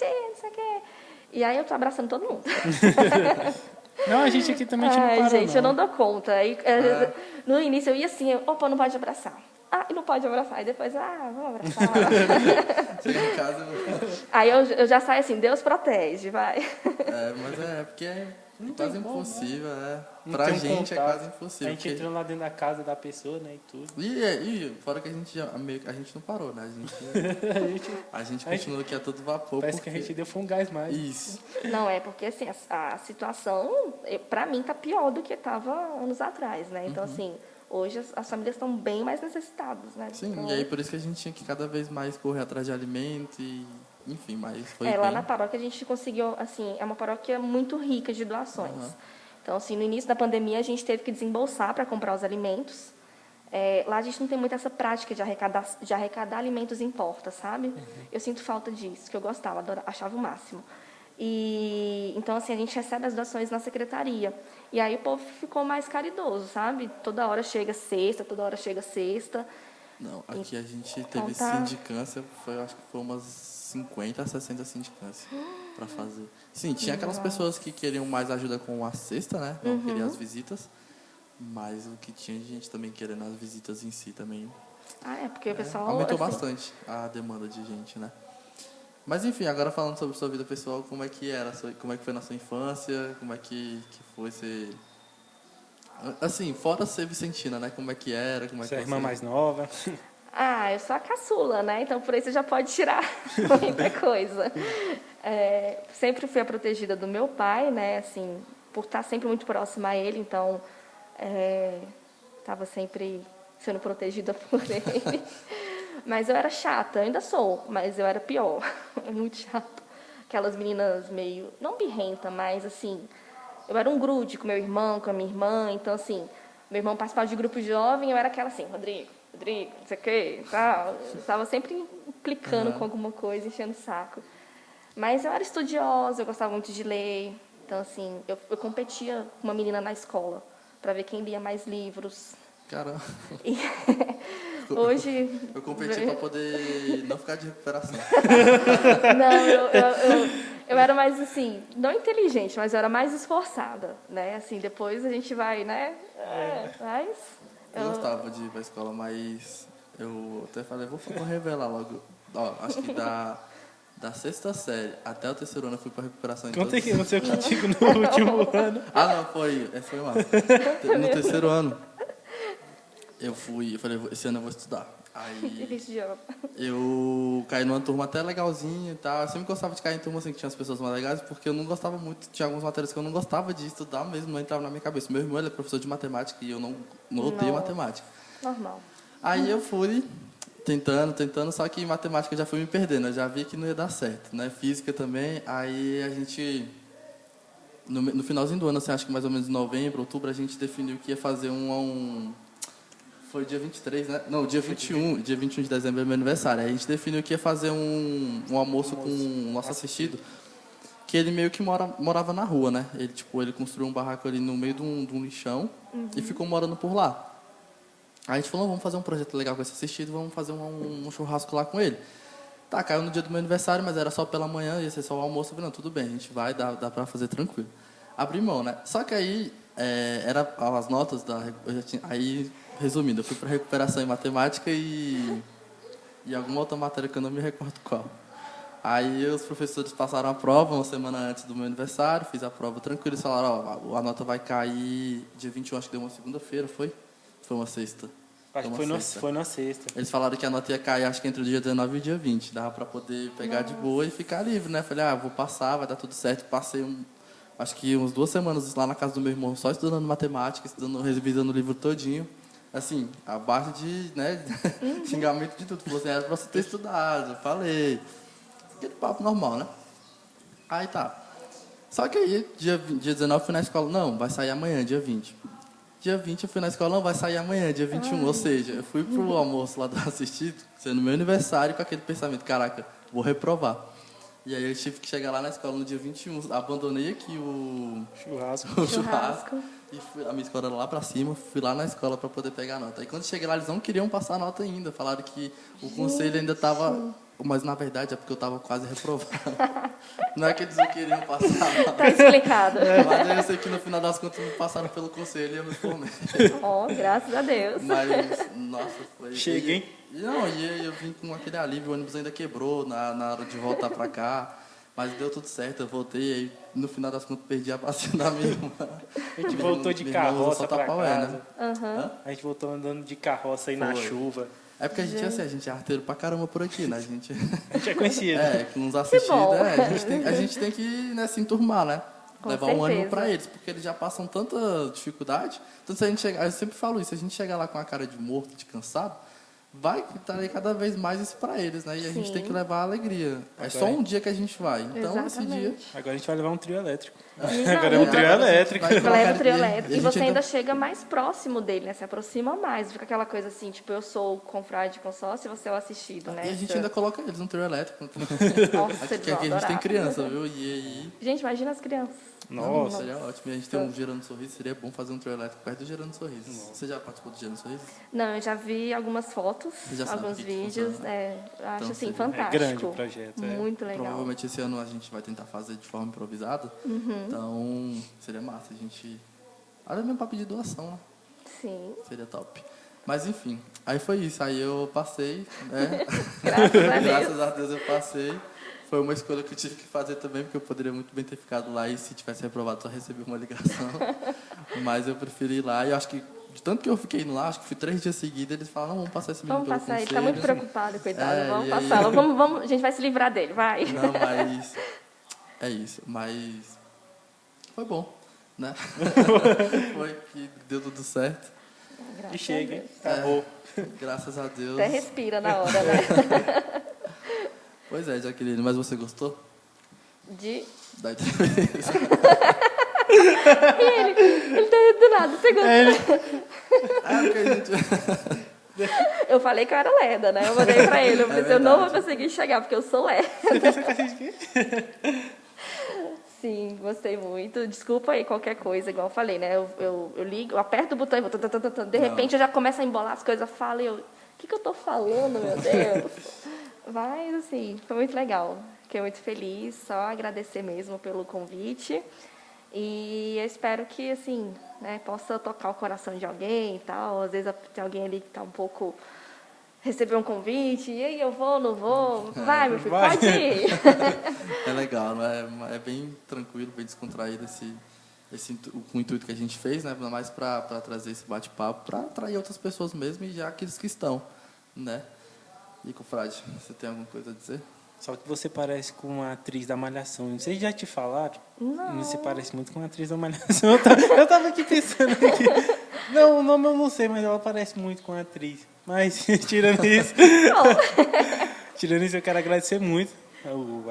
quê. E aí eu tô abraçando todo mundo. Não, a gente aqui também não para, gente, eu não dou conta. Aí, no início eu ia assim, opa, não pode abraçar. E não pode abraçar. Aí depois, vamos abraçar. Chega em casa... Aí eu já saio assim, Deus protege, vai. Mas porque é quase impossível, Não Pra tem um gente contato. é quase impossível. A gente entrando lá dentro da casa da pessoa, né, e tudo. E fora que a gente não parou, né? A gente continuou aqui a todo vapor. Parece que a gente deu um gás mais. Isso. Não, porque assim, a situação, pra mim, tá pior do que tava anos atrás, né? Então, assim, hoje as famílias estão bem mais necessitadas, né? Sim, então, e aí por isso que a gente tinha que cada vez mais correr atrás de alimento e... Enfim, mas foi lá bem... na paróquia a gente conseguiu, assim, é uma paróquia muito rica de doações. Então, assim, no início da pandemia a gente teve que desembolsar para comprar os alimentos. Lá a gente não tem muito essa prática de arrecadar alimentos em porta, sabe? Eu sinto falta disso, que eu gostava, achava o máximo. E então, assim, a gente recebe as doações na secretaria. E aí o povo ficou mais caridoso, sabe? Toda hora chega sexta. Não, aqui a gente teve sindicância, acho que foi umas 50 a 60 sindicâncias para fazer. Sim, tinha aquelas pessoas que queriam mais ajuda com a cesta, né? Não queriam as visitas. Mas o que tinha de gente também querendo as visitas em si também. Porque o pessoal... Aumentou bastante a demanda de gente, né? Mas enfim, agora falando sobre sua vida pessoal, como é que foi na sua infância? Como é que foi ser... Assim, fora ser vicentina, né? Como é que era? Você é a irmã mais nova? Eu sou a caçula, né? Então, por aí você já pode tirar muita coisa. Sempre fui a protegida do meu pai, né? Assim, por estar sempre muito próxima a ele, então... Estava sempre sendo protegida por ele. Mas eu era chata, eu ainda sou, mas eu era pior. Muito chata. Aquelas meninas meio, não birrenta, mas assim, eu era um grude com meu irmão, com a minha irmã, então assim, meu irmão participava de grupo jovem, eu era aquela assim, Rodrigo, não sei o quê, tal. Eu estava sempre implicando com alguma coisa, enchendo o saco. Mas eu era estudiosa, eu gostava muito de ler, então assim, eu competia com uma menina na escola, para ver quem lia mais livros. Caramba. E hoje... Eu competi para poder não ficar de recuperação. Não, eu era mais, assim, não inteligente, mas eu era mais esforçada, né? Assim, depois a gente vai, né? Mas... Eu gostava de ir para a escola, mas eu até falei, vou revelar logo. Acho que da sexta série até o terceiro ano eu fui para recuperação. Conta que aconteceu contigo no último ano. Não, foi lá. No terceiro ano, eu falei, esse ano eu vou estudar. Aí eu caí numa turma até legalzinha e tal. Eu sempre gostava de cair em turma assim, que tinha as pessoas mais legais, porque eu não gostava muito, tinha algumas matérias que eu não gostava de estudar mesmo, não entrava na minha cabeça. Meu irmão, ele é professor de matemática e eu não odeio matemática. Normal. Aí eu fui tentando, só que em matemática eu já fui me perdendo, eu já vi que não ia dar certo, né? Física também, aí a gente, no finalzinho do ano, assim, acho que mais ou menos em novembro, outubro, a gente definiu que ia fazer foi dia 23, né? Não, dia 21 de dezembro é meu aniversário, aí a gente definiu que ia fazer um almoço com o nosso assistido, que ele meio que morava na rua, né? Ele construiu um barraco ali no meio de um lixão e ficou morando por lá. Aí a gente falou, vamos fazer um projeto legal com esse assistido, vamos fazer um churrasco lá com ele. Caiu no dia do meu aniversário, mas era só pela manhã, ia ser só o almoço. Eu falei, não, tudo bem, a gente vai, dá pra fazer tranquilo. abri mão, né? Só que aí, era as notas da... Eu já tinha, aí, resumindo, eu fui para recuperação em matemática e alguma outra matéria que eu não me recordo qual. Aí os professores passaram a prova uma semana antes do meu aniversário, fiz a prova tranquilo, eles falaram, ó, a nota vai cair dia 21, acho que deu uma segunda-feira, foi? Foi uma sexta. Acho que foi na sexta. Eles falaram que a nota ia cair, acho que entre o dia 19 e o dia 20. Dava para poder pegar de boa e ficar livre, né? Falei, vou passar, vai dar tudo certo. Passei, acho que umas 2 semanas lá na casa do meu irmão, só estudando matemática, revisando o livro todinho. Assim, a base de, né, xingamento de tudo. Falou assim, era para você ter estudado, eu falei. Aquele papo normal, né? Aí tá. Só que aí, dia 19 eu fui na escola, não, vai sair amanhã, dia 20. Dia 20 eu fui na escola, não, vai sair amanhã, dia 21. Ou seja, eu fui pro almoço lá do assistido, sendo meu aniversário, com aquele pensamento, caraca, vou reprovar. E aí eu tive que chegar lá na escola no dia 21, abandonei aqui o churrasco. E a minha escola era lá pra cima, fui lá na escola pra poder pegar a nota. Aí quando cheguei lá, eles não queriam passar a nota ainda, falaram que o conselho ainda tava... Mas na verdade é porque eu tava quase reprovado. Não é que eles não queriam passar. Tá explicado. Mas eu sei que no final das contas me passaram pelo conselho e eu me formei. Graças a Deus. Mas, nossa, foi... Cheguei. E aí eu vim com aquele alívio, o ônibus ainda quebrou na hora de voltar pra cá. Mas deu tudo certo, eu voltei, aí no final das contas perdi a vacina da minha irmã. A gente voltou de carroça pra casa. Né? A gente voltou andando de carroça aí na chuva. É porque a gente é arteiro pra caramba por aqui, né? A gente é conhecido. Com uns assistidos, a gente tem que, né, se enturmar, né? Com levar certeza. um ânimo pra eles, porque eles já passam tanta dificuldade. Então, se a gente chegar, eu sempre falo isso, se a gente chegar lá com a cara de morto, de cansado, vai trazer cada vez mais isso pra eles, né? E a gente tem que levar a alegria. É só um dia que a gente vai. Então, esse dia... Agora a gente vai levar um trio elétrico. Não, Agora é um trio elétrico. Leva o trio elétrico. E você ainda chega mais próximo dele, né? Se aproxima mais. Fica aquela coisa assim, tipo, eu sou o confrade consórcio e você é o assistido, né? E a gente ainda coloca eles no trio elétrico. Nossa, aqui a gente tem criança, viu? E aí... Gente, imagina as crianças. Nossa, seria ótimo. E a gente tem um Gerando Sorriso, seria bom fazer um trio elétrico perto do Gerando Sorriso. Nossa. Você já participou do Gerando Sorriso? Não, eu já vi algumas fotos, alguns vídeos. Acho então, assim, fantástico. É grande o projeto. Muito legal. Provavelmente esse ano a gente vai tentar fazer de forma improvisada. Então, seria massa a gente... Olha mesmo pra pedir doação, né? Sim. Seria top. Mas enfim, aí foi isso. Aí eu passei, né? Graças a Deus eu passei. Foi uma escolha que eu tive que fazer também, porque eu poderia muito bem ter ficado lá e se tivesse reprovado só recebi uma ligação. Mas eu preferi ir lá e eu acho que, de tanto que eu fiquei indo lá, acho que fui 3 dias seguidos, eles falaram, não, vamos passar esse menino pelo conselho. Ele tá muito preocupado, coitado, vamos passar. Vamos, a gente vai se livrar dele, vai. Não, mas... É isso, mas... Foi bom, né? Foi que deu tudo certo. E chega, hein? Acabou. Graças a Deus. Até respira na hora, né? Pois é, Jaqueline, mas você gostou? Da entrevista. ele tá do nada, você gostou? Porque a gente... Eu falei que eu era lerda, né? Eu mandei pra ele, eu falei eu não vou conseguir chegar, porque eu sou lerda. Sim, gostei muito. Desculpa aí qualquer coisa, igual eu falei, né? Eu ligo, eu aperto o botão e vou... De repente eu já começo a embolar as coisas, falo e eu... O que eu tô falando, meu Deus? Mas, assim, foi muito legal. Fiquei muito feliz, só agradecer mesmo pelo convite. E eu espero que, assim, né, possa tocar o coração de alguém e tal. Às vezes tem alguém ali que está um pouco... Recebeu um convite, e aí eu vou, não vou? Vai, meu filho, pode ir. É legal, né? É bem tranquilo, bem descontraído o intuito que a gente fez, né? Ainda mais para trazer esse bate-papo, para atrair outras pessoas mesmo e já aqueles que estão, né? E, confrade, você tem alguma coisa a dizer? Só que você parece com uma atriz da Malhação. Vocês já te falaram? Não. Você parece muito com uma atriz da Malhação. Eu tava aqui pensando aqui. Não, o nome eu não sei, mas ela parece muito com a atriz. Mas, tirando isso... tirando isso, eu quero agradecer muito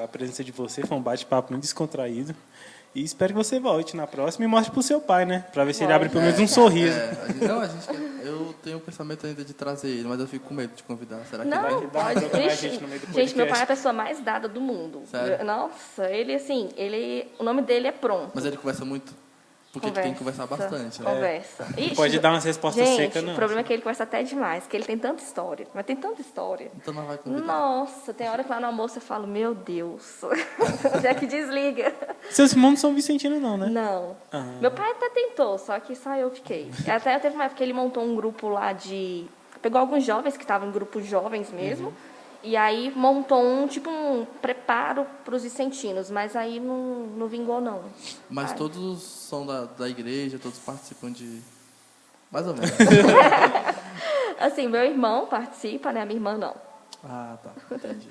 a presença de você. Foi um bate-papo muito descontraído. E espero que você volte na próxima e mostre pro seu pai, né? Pra ver se ele abre pelo menos um sorriso. Eu tenho o pensamento ainda de trazer ele, mas eu fico com medo de convidar. Será que não, ele vai? Pode. Gente, meu pai é a pessoa mais dada do mundo. Sério? Nossa, ele, assim, o nome dele é Pronto. Mas ele conversa muito? Porque tu tem que conversar bastante, né? Conversa. Ixi, Pode dar umas respostas gente, secas, não. o problema é que ele conversa até demais, que ele tem tanta história. Mas tem tanta história. Então não vai convidar. Nossa, tem hora que lá no almoço eu falo, meu Deus, onde é que desliga? Seus irmãos não são vicentinos, não, né? Não. Ah. Meu pai até tentou, só que só eu fiquei. Até teve uma época que ele montou um grupo lá de... Pegou alguns jovens que estavam em grupos jovens mesmo, e aí montou um preparo para os vicentinos, mas aí não vingou, não. Mas todos são da igreja, todos participam de... Mais ou menos. Assim, meu irmão participa, né? Minha irmã não. Ah, tá. Entendi.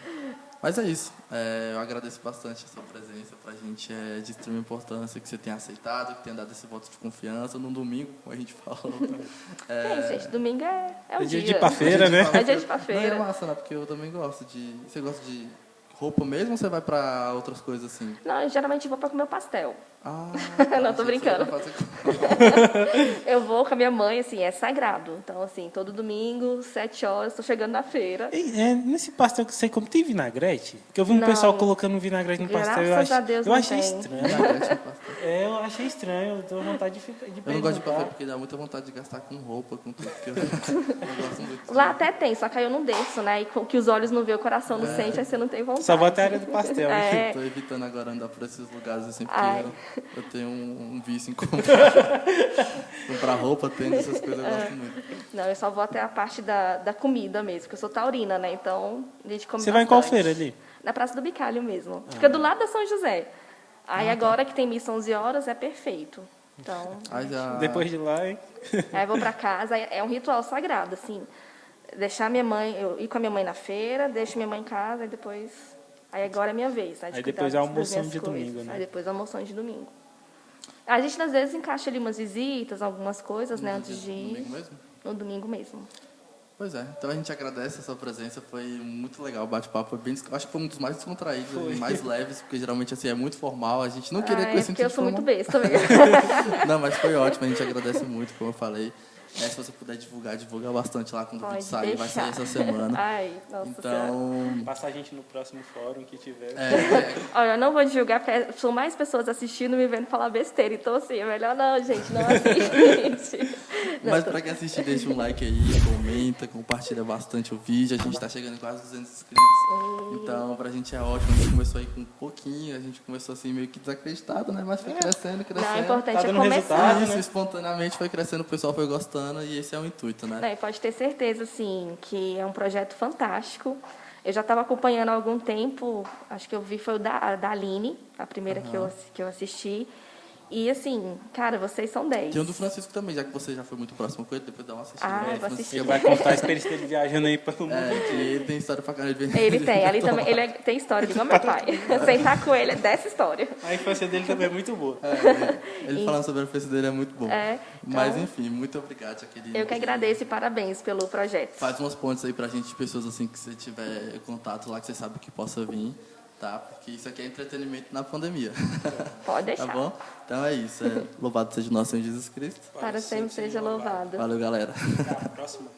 Mas é isso. Eu agradeço bastante a sua presença. Pra gente é de extrema importância que você tenha aceitado, que tenha dado esse voto de confiança num domingo, como a gente falou. Gente, domingo é o dia. Dia de ir pra feira, né? É dia de ir pra feira. Não, é massa, né? Porque eu também gosto de... Você gosta de roupa mesmo ou você vai pra outras coisas assim? Não, eu geralmente vou para comer o pastel. Ah, Não, tô achei que você ia brincando. fazer- Eu vou com a minha mãe, assim, é sagrado. Então, assim, todo domingo, 7 horas, tô chegando na feira. Nesse pastel que você come, tem vinagrete? Porque eu vi um Não. pessoal colocando vinagrete no pastel. Graças a Deus eu não achei tem. estranho. Vinagrete no pastel. Eu achei estranho. Eu tô com vontade de ficar de Eu não gosto de perguntar. café porque dá muita vontade de gastar com roupa, com tudo. Porque eu gosto muito. Lá até tem, só que aí eu não desço, né? E com que os olhos não vê, o coração não sente, aí você não tem vontade. Só vou até a área do pastel. né? É. Tô evitando agora andar por esses lugares assim, Ai. porque eu tenho um vício em comprar roupa, tênis, essas coisas eu gosto muito. Não, eu só vou até a parte da comida mesmo, porque eu sou taurina, né? Então, a gente come Você vai em qual bastante. feira ali? Na Praça do Bicalho mesmo. Fica do lado da São José. Aí agora que tem missa 11 horas, é perfeito. Então, Aí já... Depois de lá, hein? aí eu vou pra casa, é um ritual sagrado, assim. Deixar minha mãe, eu ir com a minha mãe na feira, deixo minha mãe em casa e depois... Aí agora é minha vez, né? de Aí cuidar depois é das almoção minhas de coisas. domingo, né? Aí depois é almoção de domingo. A gente, às vezes, encaixa ali umas visitas, algumas coisas, né? Antes de ir. Domingo mesmo? No domingo mesmo. Pois é, então a gente agradece a sua presença, foi muito legal o bate-papo, foi bem, acho que foi um dos mais descontraídos e mais leves, porque geralmente assim é muito formal, a gente não queria com esse porque eu sou muito formal. besta mesmo. Não, mas foi ótimo, a gente agradece muito, como eu falei. Se você puder divulga bastante lá quando o vídeo Pode sair, vai sair deixar. essa semana. Ai, nossa Senhora. Então, Passar a gente no próximo fórum que tiver. Olha, eu não vou divulgar, porque são mais pessoas assistindo me vendo falar besteira. Então, assim, é melhor não, gente, não assiste. mas para quem assistir, deixa um like aí, comenta, compartilha bastante o vídeo. A gente tá chegando em quase 200 inscritos. Então, pra gente é ótimo. A gente começou aí com um pouquinho, a gente começou assim meio que desacreditado, né? Mas foi crescendo, crescendo. Não, o importante Tá é dando começar. resultado, Isso, né? espontaneamente foi crescendo, o pessoal foi gostando e esse é o intuito, né? Não, e pode ter certeza, assim, que é um projeto fantástico. Eu já estava acompanhando há algum tempo, acho que eu vi foi o da Aline, a primeira que eu assisti. E, assim, cara, vocês são 10. Tem um do Francisco também, já que você já foi muito próximo com ele, depois dá uma assistida. Ah, né? vou Francisco assistir. Ele vai contar a experiência dele viajando aí pelo mundo. que ele tem história pra caralho. Ele tem, ali também, tem história, igual meu pai. Sentar com ele é dessa história. A infância dele também é muito boa. Ele falando sobre a festa dele é muito bom. É, Mas, então, enfim, muito obrigado, Jaqueline. Eu que agradeço e parabéns pelo projeto. Faz umas pontes aí pra gente, de pessoas assim que você tiver contato lá, que você sabe que possa vir, tá? Porque isso aqui é entretenimento na pandemia. Pode deixar. Tá bom? Então é isso. Louvado seja o nosso Senhor Jesus Cristo. Para sempre seja louvado. Valeu, galera. Tá, próxima.